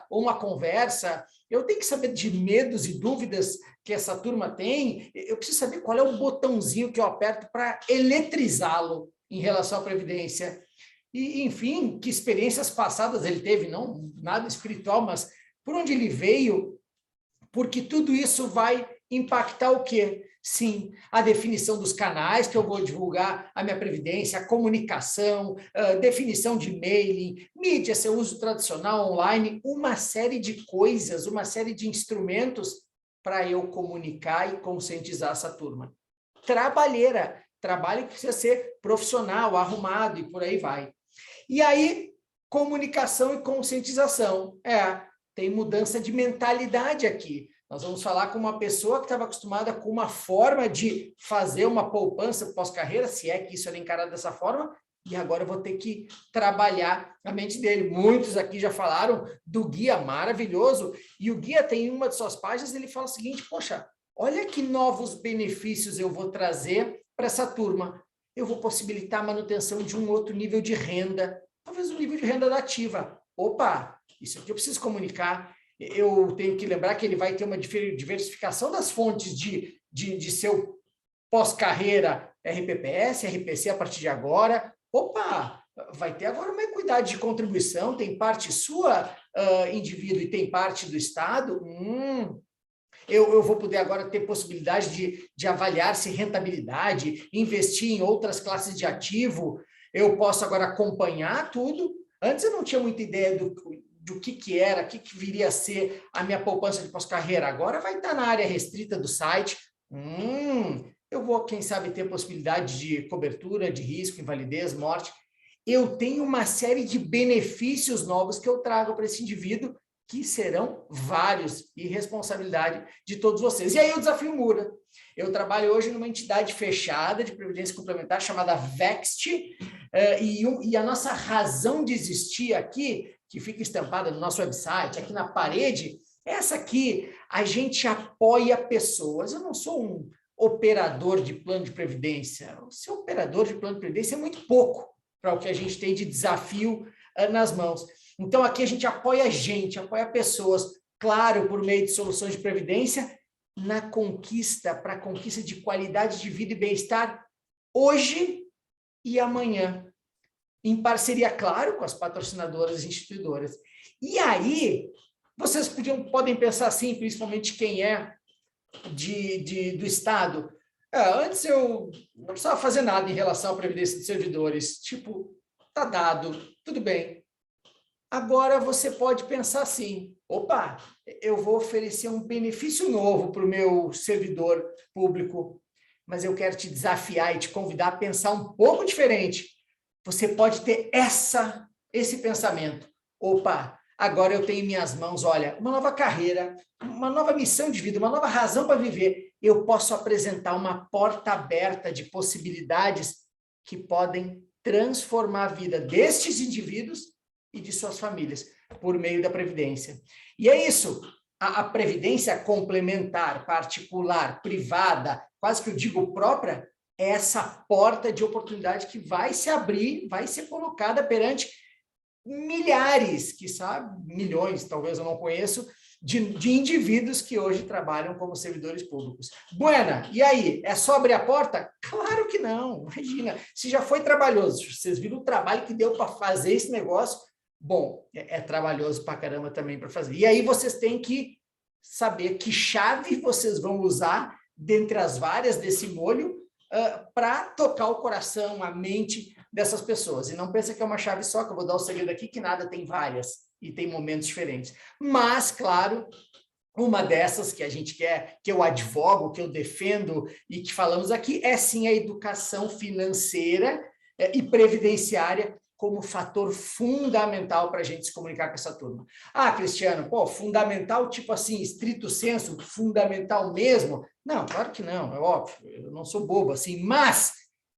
ou uma conversa. Eu tenho que saber de medos e dúvidas que essa turma tem. Eu preciso saber qual é o botãozinho que eu aperto para eletrizá-lo em relação à Previdência. E, enfim, que experiências passadas ele teve, não nada espiritual, mas por onde ele veio, porque tudo isso vai impactar o quê? Sim, a definição dos canais que eu vou divulgar a minha previdência, a comunicação, a definição de mailing, mídia, seu uso tradicional, online, uma série de coisas, uma série de instrumentos para eu comunicar e conscientizar essa turma. Trabalheira, trabalho que precisa ser profissional, arrumado e por aí vai. E aí, comunicação e conscientização. Tem mudança de mentalidade aqui. Nós vamos falar com uma pessoa que estava acostumada com uma forma de fazer uma poupança pós-carreira, se é que isso era encarado dessa forma, e agora eu vou ter que trabalhar a mente dele. Muitos aqui já falaram do guia maravilhoso, e o guia tem em uma de suas páginas, ele fala o seguinte, poxa, olha que novos benefícios eu vou trazer para essa turma. Eu vou possibilitar a manutenção de um outro nível de renda, talvez um nível de renda ativa. Opa, isso aqui eu preciso comunicar. Eu tenho que lembrar que ele vai ter uma diversificação das fontes de seu pós-carreira RPPS, RPC a partir de agora. Opa, vai ter agora uma equidade de contribuição, tem parte sua, indivíduo, e tem parte do Estado. Eu vou poder agora ter possibilidade de avaliar-se rentabilidade, investir em outras classes de ativo. Eu posso agora acompanhar tudo. Antes eu não tinha muita ideia do que era, o que viria a ser a minha poupança de pós-carreira. Agora vai estar na área restrita do site. Eu vou, quem sabe, ter possibilidade de cobertura, de risco, invalidez, morte. Eu tenho uma série de benefícios novos que eu trago para esse indivíduo, que serão vários, e responsabilidade de todos vocês. E aí o desafio muda. Eu trabalho hoje numa entidade fechada de previdência complementar chamada Vext, e a nossa razão de existir aqui, que fica estampada no nosso website, aqui na parede, é essa aqui. A gente apoia pessoas. Eu não sou um operador de plano de previdência. O seu operador de plano de previdência é muito pouco para o que a gente tem de desafio nas mãos. Então, aqui a gente apoia pessoas, claro, por meio de soluções de previdência, na conquista, para a conquista de qualidade de vida e bem-estar hoje e amanhã, em parceria, claro, com as patrocinadoras e instituidoras. E aí, vocês podem pensar assim, principalmente quem é do Estado. Antes eu não precisava fazer nada em relação à previdência de servidores. Tipo, tá dado, tudo bem. Agora você pode pensar assim, opa, eu vou oferecer um benefício novo para o meu servidor público, mas eu quero te desafiar e te convidar a pensar um pouco diferente. Você pode ter esse pensamento. Opa, agora eu tenho em minhas mãos, olha, uma nova carreira, uma nova missão de vida, uma nova razão para viver. Eu posso apresentar uma porta aberta de possibilidades que podem transformar a vida destes indivíduos e de suas famílias, por meio da Previdência. E é isso, a Previdência complementar, particular, privada, quase que eu digo própria, é essa porta de oportunidade que vai se abrir, vai ser colocada perante milhares, quiçá milhões, talvez eu não conheço, de indivíduos que hoje trabalham como servidores públicos. Buena, e aí? É só abrir a porta? Claro que não, imagina. Se já foi trabalhoso, vocês viram o trabalho que deu para fazer esse negócio, bom, é trabalhoso para caramba também para fazer. E aí vocês têm que saber que chave vocês vão usar dentre as várias desse molho para tocar o coração, a mente dessas pessoas. E não pensa que é uma chave só, que eu vou dar o segredo aqui, que nada, tem várias e tem momentos diferentes. Mas, claro, uma dessas que a gente quer, que eu advogo, que eu defendo e que falamos aqui, é sim a educação financeira e previdenciária como fator fundamental para a gente se comunicar com essa turma. Ah, Cristiano, pô, fundamental, tipo assim, estrito senso, fundamental mesmo? Não, claro que não, é óbvio, eu não sou bobo assim, mas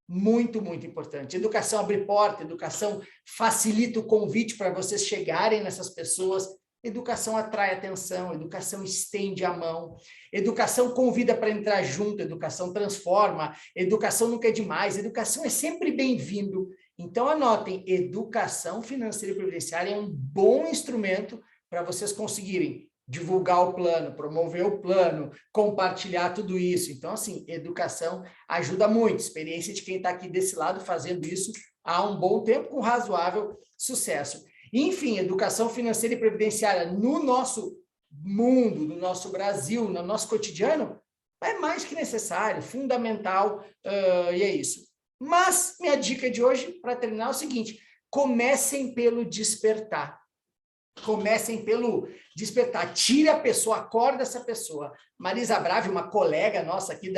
muito, muito importante. Educação abre porta, educação facilita o convite para vocês chegarem nessas pessoas, educação atrai atenção, educação estende a mão, educação convida para entrar junto, educação transforma, educação nunca é demais, educação é sempre bem-vindo. Então, anotem, educação financeira e previdenciária é um bom instrumento para vocês conseguirem divulgar o plano, promover o plano, compartilhar tudo isso. Então, assim, educação ajuda muito. Experiência de quem está aqui desse lado fazendo isso há um bom tempo, com razoável sucesso. Enfim, educação financeira e previdenciária no nosso mundo, no nosso Brasil, no nosso cotidiano, é mais que necessário, fundamental, e é isso. Mas minha dica de hoje, para terminar, é o seguinte: comecem pelo despertar. Comecem pelo despertar. Tire a pessoa, acorda essa pessoa. Marisa Brave, uma colega nossa aqui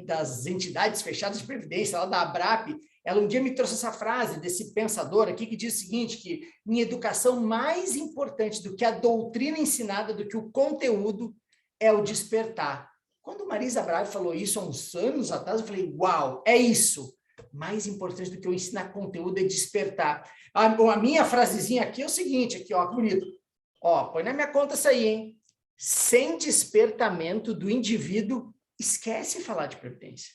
das entidades fechadas de previdência, lá da ABRAP, ela um dia me trouxe essa frase desse pensador aqui que diz o seguinte, que em educação mais importante do que a doutrina ensinada, do que o conteúdo, é o despertar. Quando Marisa Brave falou isso há uns anos atrás, eu falei, uau, é isso. Mais importante do que eu ensinar conteúdo é despertar. A minha frasezinha aqui é o seguinte, aqui, ó, que bonito. Ó, põe na minha conta isso aí, hein? Sem despertamento do indivíduo, esquece falar de previdência.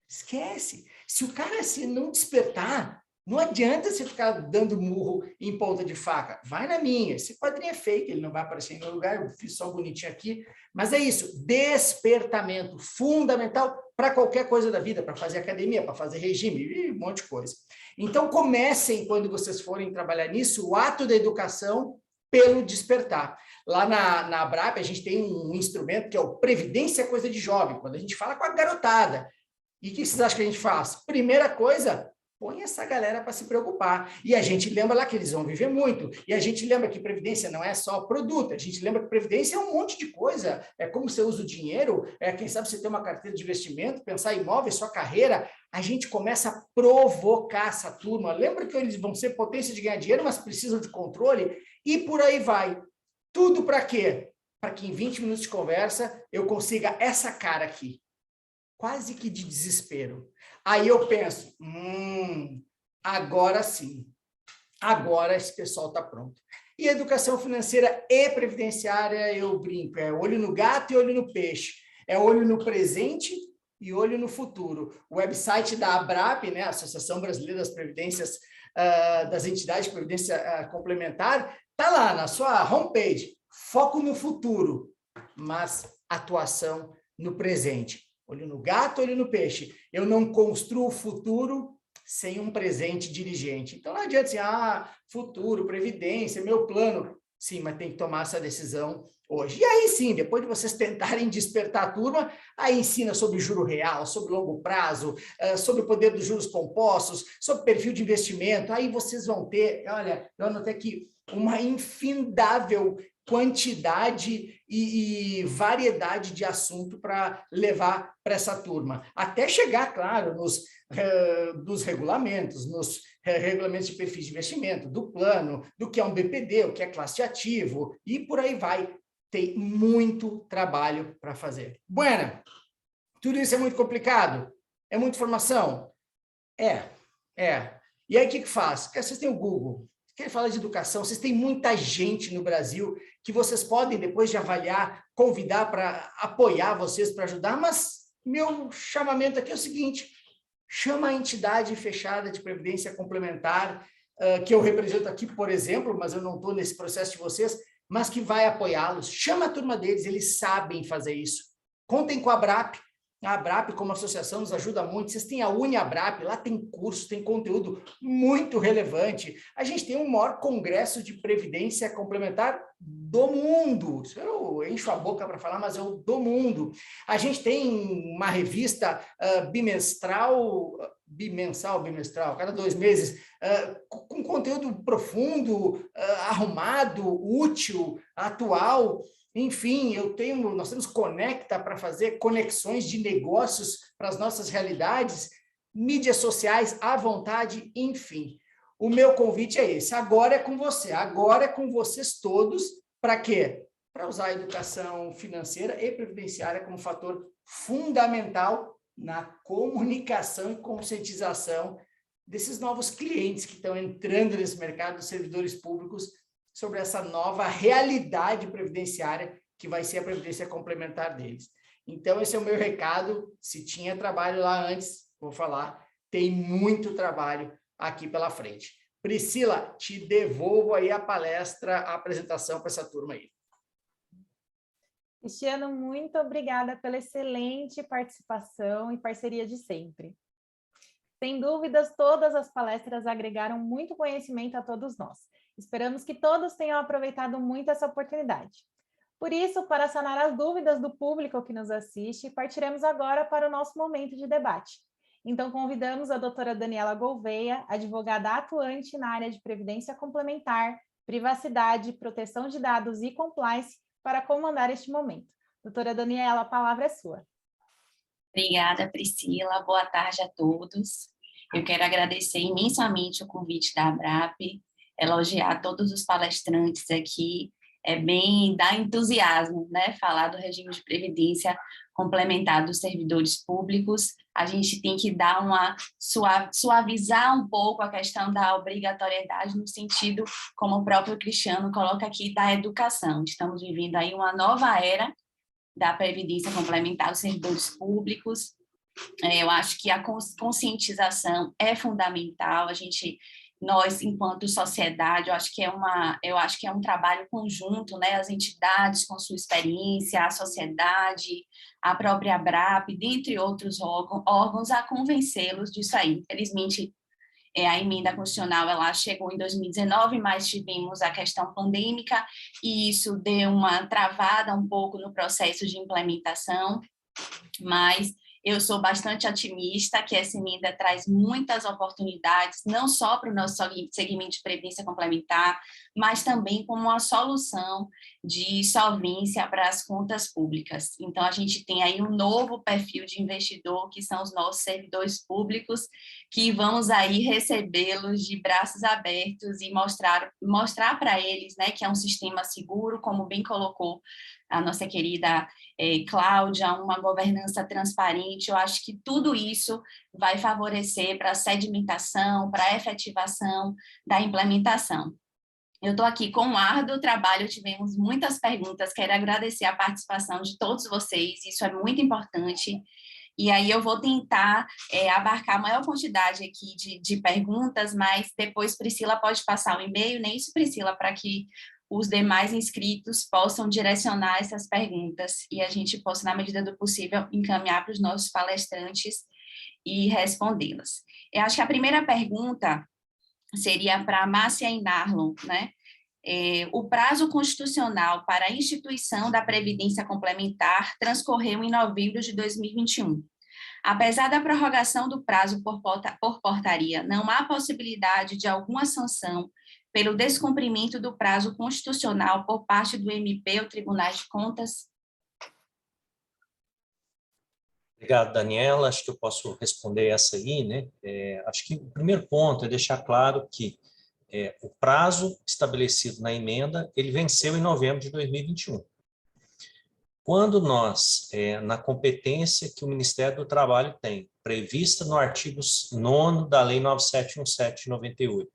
Esquece. Se o cara assim, não despertar, não adianta você ficar dando murro em ponta de faca. Vai na minha. Esse quadrinho é fake, ele não vai aparecer em nenhum lugar, eu fiz só bonitinho aqui. Mas é isso, despertamento fundamental para qualquer coisa da vida, para fazer academia, para fazer regime, e um monte de coisa. Então, comecem, quando vocês forem trabalhar nisso, o ato da educação pelo despertar. Lá na ABRAP, a gente tem um instrumento que é o Previdência Coisa de Jovem, quando a gente fala com a garotada. E o que vocês acham que a gente faz? Primeira coisa, põe essa galera para se preocupar. E a gente lembra lá que eles vão viver muito. E a gente lembra que previdência não é só produto. A gente lembra que previdência é um monte de coisa. É como você usa o dinheiro, quem sabe você tem uma carteira de investimento, pensar em imóveis, sua carreira. A gente começa a provocar essa turma. Lembra que eles vão ser potência de ganhar dinheiro, mas precisam de controle? E por aí vai. Tudo para quê? Para que em 20 minutos de conversa eu consiga essa cara aqui. Quase que de desespero. Aí eu penso, agora sim, agora esse pessoal está pronto. E educação financeira e previdenciária, eu brinco, é olho no gato e olho no peixe, é olho no presente e olho no futuro. O website da ABRAP, né, Associação Brasileira das Previdências, das Entidades de Previdência Complementar, está lá na sua homepage, foco no futuro, mas atuação no presente. Olho no gato, olho no peixe. Eu não construo o futuro sem um presente dirigente. Então, não adianta assim, futuro, previdência, meu plano. Sim, mas tem que tomar essa decisão hoje. E aí sim, depois de vocês tentarem despertar a turma, aí ensina sobre juro real, sobre longo prazo, sobre o poder dos juros compostos, sobre perfil de investimento. Aí vocês vão ter, olha, eu anotei aqui, uma infindável quantidade e variedade de assunto para levar para essa turma. Até chegar, claro, nos regulamentos, nos regulamentos de perfis de investimento, do plano, do que é um BPD, o que é classe ativo, e por aí vai. Tem muito trabalho para fazer. Buena, tudo isso é muito complicado? É muita informação? É. E aí o que faz? Porque vocês têm o Google. Quem fala de educação, vocês têm muita gente no Brasil que vocês podem, depois de avaliar, convidar para apoiar vocês, para ajudar, mas meu chamamento aqui é o seguinte, chama a entidade fechada de previdência complementar, que eu represento aqui, por exemplo, mas eu não estou nesse processo de vocês, mas que vai apoiá-los. Chama a turma deles, eles sabem fazer isso. Contem com a Abrap. A Abrap, como associação, nos ajuda muito. Vocês têm a UniAbrap, lá tem curso, tem conteúdo muito relevante. A gente tem o maior congresso de previdência complementar do mundo. Eu encho a boca para falar, mas é o do mundo. A gente tem uma revista bimestral, cada 2 meses, com conteúdo profundo, arrumado, útil, atual. Enfim, nós temos Conecta para fazer conexões de negócios para as nossas realidades, mídias sociais à vontade, enfim. O meu convite é esse, agora é com você, agora é com vocês todos, para quê? Para usar a educação financeira e previdenciária como fator fundamental na comunicação e conscientização desses novos clientes que estão entrando nesse mercado dos servidores públicos, sobre essa nova realidade previdenciária que vai ser a previdência complementar deles. Então, esse é o meu recado. Se tinha trabalho lá antes, vou falar, tem muito trabalho aqui pela frente. Priscila, te devolvo aí a palestra, a apresentação para essa turma aí. Cristiano, muito obrigada pela excelente participação e parceria de sempre. Sem dúvidas, todas as palestras agregaram muito conhecimento a todos nós. Esperamos que todos tenham aproveitado muito essa oportunidade. Por isso, para sanar as dúvidas do público que nos assiste, partiremos agora para o nosso momento de debate. Então, convidamos a doutora Daniela Gouveia, advogada atuante na área de previdência complementar, privacidade, proteção de dados e compliance, para comandar este momento. Doutora Daniela, a palavra é sua. Obrigada, Priscila. Boa tarde a todos. Eu quero agradecer imensamente o convite da Abrap, elogiar todos os palestrantes aqui. É bem dá entusiasmo, né? Falar do regime de previdência complementar dos servidores públicos. A gente tem que dar suavizar um pouco a questão da obrigatoriedade no sentido, como o próprio Cristiano coloca aqui, da educação. Estamos vivendo aí uma nova era da previdência complementar dos servidores públicos. Eu acho que a conscientização é fundamental. Nós, enquanto sociedade, eu acho que é um trabalho conjunto, né? As entidades com sua experiência, a sociedade, a própria Abrap, dentre outros órgãos, a convencê-los disso aí. Infelizmente, a emenda constitucional ela chegou em 2019, mas tivemos a questão pandêmica e isso deu uma travada um pouco no processo de implementação, mas eu sou bastante otimista que essa emenda traz muitas oportunidades, não só para o nosso segmento de previdência complementar, mas também como uma solução de solvência para as contas públicas. Então, a gente tem aí um novo perfil de investidor, que são os nossos servidores públicos, que vamos aí recebê-los de braços abertos e mostrar para eles, né, que é um sistema seguro, como bem colocou a nossa querida Cláudia, uma governança transparente. Eu acho que tudo isso vai favorecer para a sedimentação, para a efetivação da implementação. Eu estou aqui com um árduo trabalho, tivemos muitas perguntas, quero agradecer a participação de todos vocês, isso é muito importante. E aí eu vou tentar abarcar a maior quantidade aqui de perguntas, mas depois Priscila pode passar o e-mail, nem isso, Priscila, para que os demais inscritos possam direcionar essas perguntas e a gente possa, na medida do possível, encaminhar para os nossos palestrantes e respondê-las. Eu acho que a primeira pergunta seria para a Márcia Inarlon, né? O prazo constitucional para a instituição da Previdência Complementar transcorreu em novembro de 2021. Apesar da prorrogação do prazo por portaria, não há possibilidade de alguma sanção pelo descumprimento do prazo constitucional por parte do MP ou Tribunais de Contas? Obrigado, Daniela. Acho que eu posso responder essa aí, né? Acho que o primeiro ponto é deixar claro que o prazo estabelecido na emenda, ele venceu em novembro de 2021. Quando nós, na competência que o Ministério do Trabalho tem, prevista no artigo 9º da Lei 9717 de 98,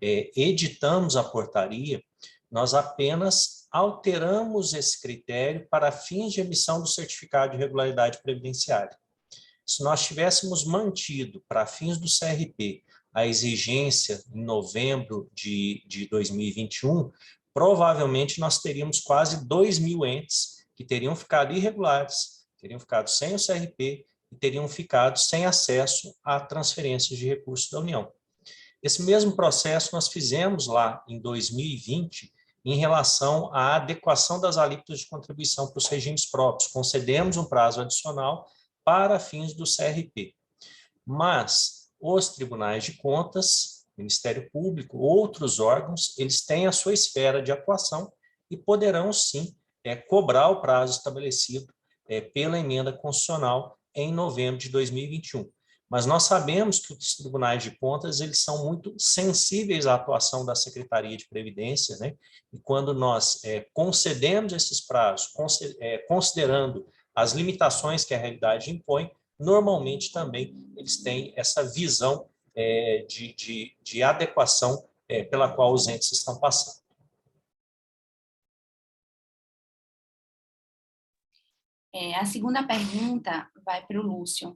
editamos a portaria, nós apenas alteramos esse critério para fins de emissão do certificado de regularidade previdenciária. Se nós tivéssemos mantido para fins do CRP a exigência em novembro de 2021, provavelmente nós teríamos quase 2.000 entes que teriam ficado irregulares, teriam ficado sem o CRP e teriam ficado sem acesso a transferências de recursos da União. Esse mesmo processo nós fizemos lá em 2020 em relação à adequação das alíquotas de contribuição para os regimes próprios. Concedemos um prazo adicional para fins do CRP. Mas os tribunais de contas, Ministério Público, outros órgãos, eles têm a sua esfera de atuação e poderão, sim, cobrar o prazo estabelecido pela emenda constitucional em novembro de 2021. Mas nós sabemos que os tribunais de contas eles são muito sensíveis à atuação da Secretaria de Previdência, né? E quando nós concedemos esses prazos, considerando as limitações que a realidade impõe, normalmente também eles têm essa visão de adequação pela qual os entes estão passando. A segunda pergunta vai para o Lúcio.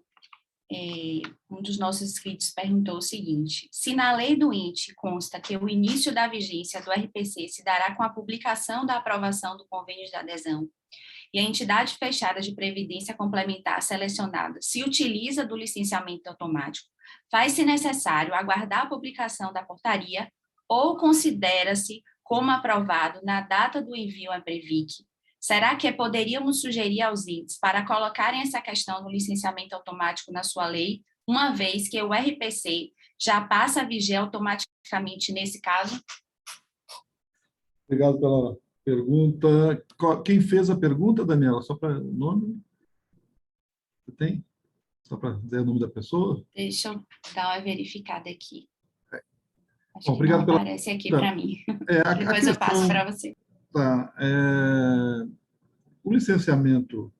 Um dos nossos inscritos perguntou o seguinte: se na lei do ente consta que o início da vigência do RPC se dará com a publicação da aprovação do convênio de adesão e a entidade fechada de previdência complementar selecionada se utiliza do licenciamento automático, faz-se necessário aguardar a publicação da portaria ou considera-se como aprovado na data do envio à Previc? Será que poderíamos sugerir aos entes para colocarem essa questão do licenciamento automático na sua lei, uma vez que o RPC já passa a viger automaticamente nesse caso? Obrigado pela pergunta. Quem fez a pergunta, Daniela? Só para o nome? Você tem? Só para dizer o nome da pessoa? Deixa eu dar uma verificada aqui. Acho Bom, que obrigado não pela... aparece aqui para mim. Depois eu passo para você. Tá. O licenciamento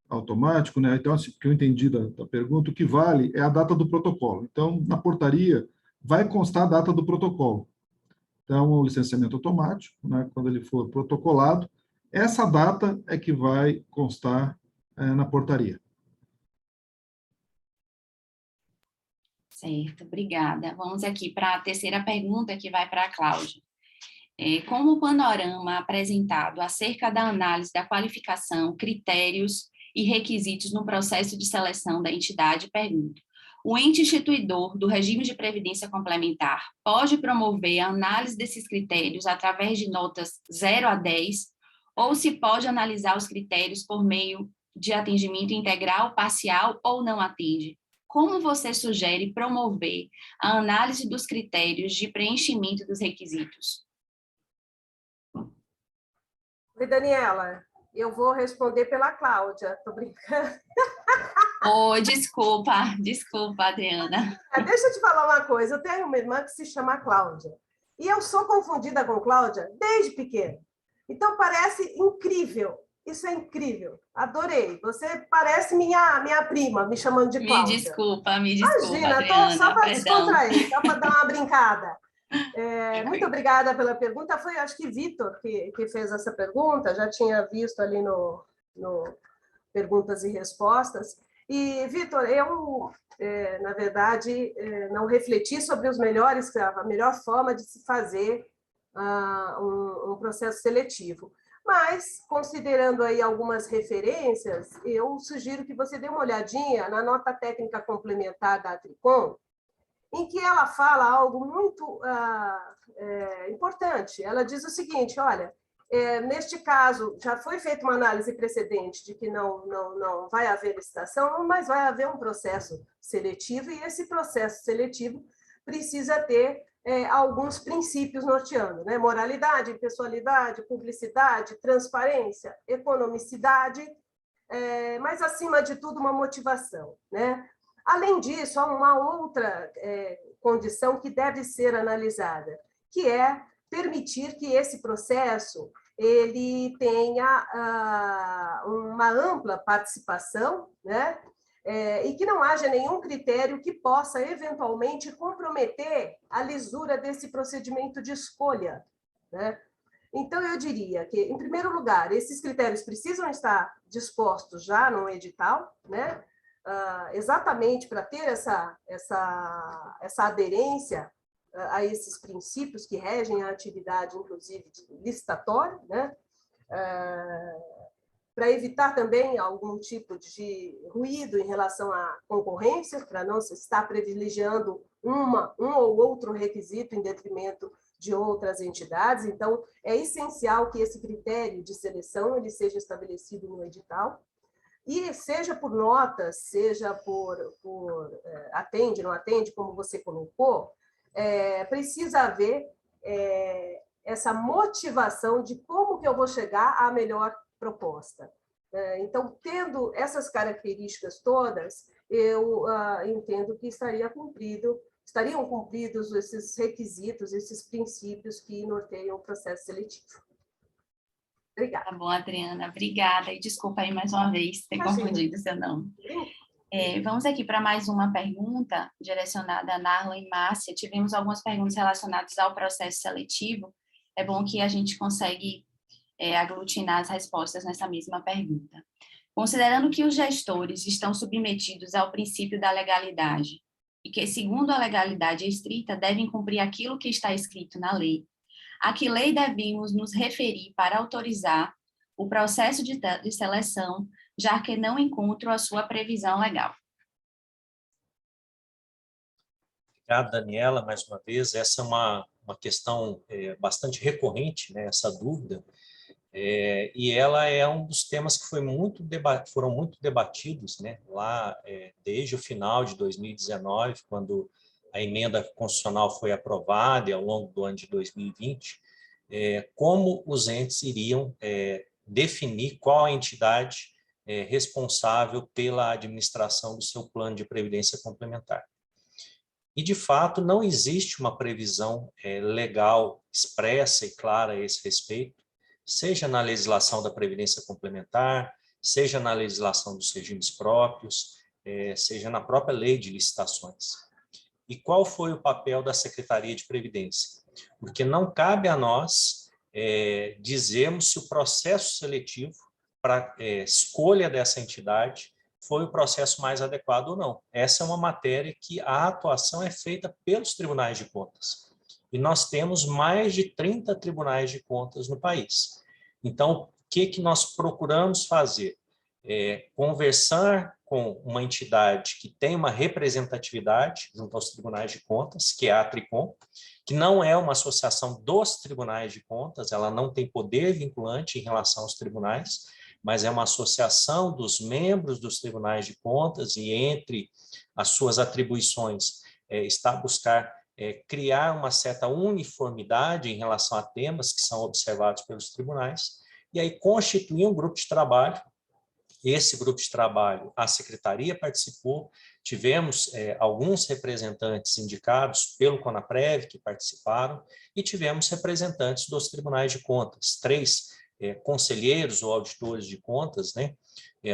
automático, né? Então, assim, que eu entendi da pergunta, o que vale é a data do protocolo. Então, na portaria, vai constar a data do protocolo. Então, o licenciamento automático, né, quando ele for protocolado, essa data é que vai constar na portaria. Certo, obrigada. Vamos aqui para a terceira pergunta, que vai para a Cláudia. Como o panorama apresentado acerca da análise da qualificação, critérios e requisitos no processo de seleção da entidade, pergunto: o ente instituidor do regime de previdência complementar pode promover a análise desses critérios através de notas 0 a 10, ou se pode analisar os critérios por meio de atendimento integral, parcial ou não atende? Como você sugere promover a análise dos critérios de preenchimento dos requisitos? Oi, Daniela, eu vou responder pela Cláudia, estou brincando. Desculpa, Adriana. Deixa eu te falar uma coisa, eu tenho uma irmã que se chama Cláudia, e eu sou confundida com Cláudia desde pequena. Então, parece incrível, isso é incrível, adorei. Você parece minha prima, me chamando de Cláudia. Me desculpa, Imagina, Adriana, só para descontrair, só para dar uma brincada. Muito obrigada pela pergunta. Foi, acho que, Vitor que fez essa pergunta, já tinha visto ali no Perguntas e Respostas. E, Vitor, eu, na verdade, não refleti sobre a melhor forma de se fazer um processo seletivo. Mas, considerando aí algumas referências, eu sugiro que você dê uma olhadinha na nota técnica complementar da Tricom, em que ela fala algo muito importante. Ela diz o seguinte: olha, neste caso, já foi feita uma análise precedente de que não vai haver licitação, mas vai haver um processo seletivo, e esse processo seletivo precisa ter alguns princípios norteando, né? Moralidade, impessoalidade, publicidade, transparência, economicidade, mas, acima de tudo, uma motivação, né? Além disso, há uma outra condição que deve ser analisada, que é permitir que esse processo ele tenha uma ampla participação, né? E que não haja nenhum critério que possa, eventualmente, comprometer a lisura desse procedimento de escolha, né? Então, eu diria que, em primeiro lugar, esses critérios precisam estar dispostos já no edital, né? Exatamente para ter essa aderência a esses princípios que regem a atividade, inclusive, licitatória, né? Para evitar também algum tipo de ruído em relação à concorrência, para não se estar privilegiando um ou outro requisito em detrimento de outras entidades. Então, é essencial que esse critério de seleção ele seja estabelecido no edital, e seja por notas, seja por atende, não atende, como você colocou, precisa haver essa motivação de como que eu vou chegar à melhor proposta. Então, tendo essas características todas, eu entendo que estariam cumpridos esses requisitos, esses princípios que norteiam o processo seletivo. Obrigada. Tá bom, Adriana, obrigada. E desculpa aí mais uma vez ter confundido o seu nome. Vamos aqui para mais uma pergunta direcionada a Narla e Márcia. Tivemos algumas perguntas relacionadas ao processo seletivo. É bom que a gente consegue aglutinar as respostas nessa mesma pergunta. Considerando que os gestores estão submetidos ao princípio da legalidade e que, segundo a legalidade estrita, devem cumprir aquilo que está escrito na lei, a que lei devemos nos referir para autorizar o processo de seleção, já que não encontro a sua previsão legal? Obrigado, Daniela, mais uma vez. Essa é uma questão bastante recorrente, né, essa dúvida, e ela é um dos temas que foram muito debatidos, né, lá desde o final de 2019, quando a emenda constitucional foi aprovada, e ao longo do ano de 2020, como os entes iriam definir qual a entidade responsável pela administração do seu plano de previdência complementar. E, de fato, não existe uma previsão legal expressa e clara a esse respeito, seja na legislação da previdência complementar, seja na legislação dos regimes próprios, seja na própria lei de licitações. E qual foi o papel da Secretaria de Previdência? Porque não cabe a nós dizermos se o processo seletivo para escolha dessa entidade foi o processo mais adequado ou não. Essa é uma matéria que a atuação é feita pelos tribunais de contas. E nós temos mais de 30 tribunais de contas no país. Então, o que nós procuramos fazer? Conversar com uma entidade que tem uma representatividade junto aos tribunais de contas, que é a Tricom, que não é uma associação dos tribunais de contas, ela não tem poder vinculante em relação aos tribunais, mas é uma associação dos membros dos tribunais de contas e entre as suas atribuições está a buscar criar uma certa uniformidade em relação a temas que são observados pelos tribunais, e aí constituir um grupo de trabalho. Esse grupo de trabalho, a Secretaria participou, tivemos alguns representantes indicados pelo CONAPREV que participaram, e tivemos representantes dos tribunais de contas, 3 conselheiros ou auditores de contas, né,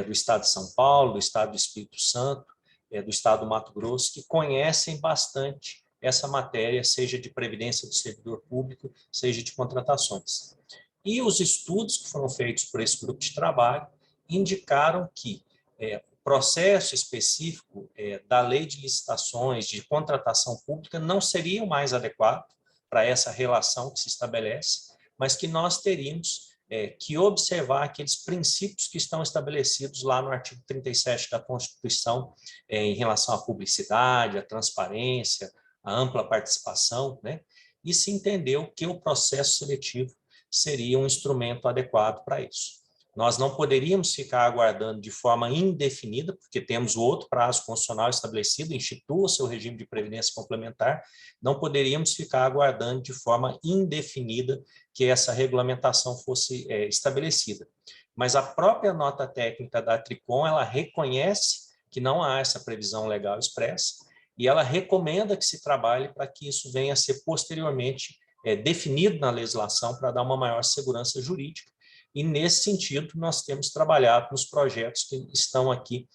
do Estado de São Paulo, do Estado do Espírito Santo, do Estado do Mato Grosso, que conhecem bastante essa matéria, seja de previdência do servidor público, seja de contratações. E os estudos que foram feitos por esse grupo de trabalho indicaram que o processo específico da lei de licitações, de contratação pública, não seria o mais adequado para essa relação que se estabelece, mas que nós teríamos que observar aqueles princípios que estão estabelecidos lá no artigo 37 da Constituição em relação à publicidade, à transparência, à ampla participação, né? E se entendeu que o processo seletivo seria um instrumento adequado para isso. Nós não poderíamos ficar aguardando de forma indefinida, porque temos o outro prazo constitucional estabelecido, institua o seu regime de previdência complementar, não poderíamos ficar aguardando de forma indefinida que essa regulamentação fosse estabelecida. Mas a própria nota técnica da Tricom, ela reconhece que não há essa previsão legal expressa, e ela recomenda que se trabalhe para que isso venha a ser posteriormente definido na legislação para dar uma maior segurança jurídica. E, nesse sentido, nós temos trabalhado nos projetos que estão aqui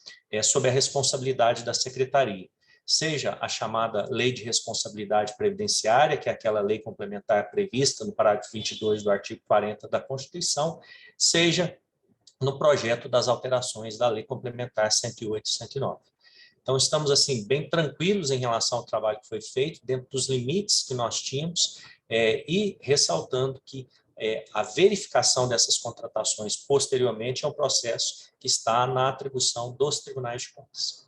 sob a responsabilidade da Secretaria. Seja a chamada Lei de Responsabilidade Previdenciária, que é aquela lei complementar prevista no parágrafo 22 do artigo 40 da Constituição, seja no projeto das alterações da Lei Complementar 108 e 109. Então, estamos assim bem tranquilos em relação ao trabalho que foi feito, dentro dos limites que nós tínhamos, e ressaltando que a verificação dessas contratações posteriormente é um processo que está na atribuição dos tribunais de contas.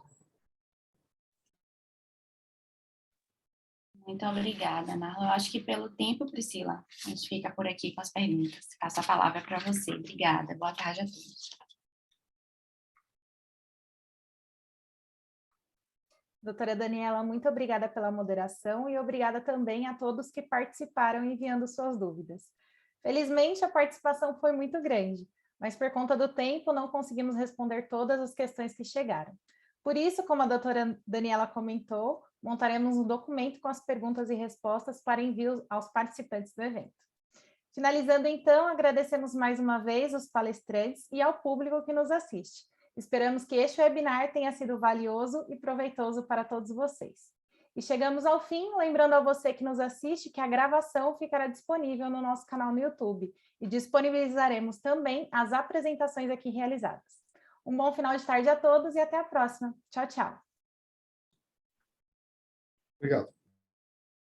Muito obrigada, Marla. Eu acho que pelo tempo, Priscila, a gente fica por aqui com as perguntas. Passo a palavra para você. Obrigada. Boa tarde a todos. Doutora Daniela, muito obrigada pela moderação e obrigada também a todos que participaram enviando suas dúvidas. Felizmente, a participação foi muito grande, mas por conta do tempo não conseguimos responder todas as questões que chegaram. Por isso, como a doutora Daniela comentou, montaremos um documento com as perguntas e respostas para envio aos participantes do evento. Finalizando, então, agradecemos mais uma vez os palestrantes e ao público que nos assiste. Esperamos que este webinar tenha sido valioso e proveitoso para todos vocês. E chegamos ao fim, lembrando a você que nos assiste que a gravação ficará disponível no nosso canal no YouTube e disponibilizaremos também as apresentações aqui realizadas. Um bom final de tarde a todos e até a próxima. Tchau, tchau. Obrigado.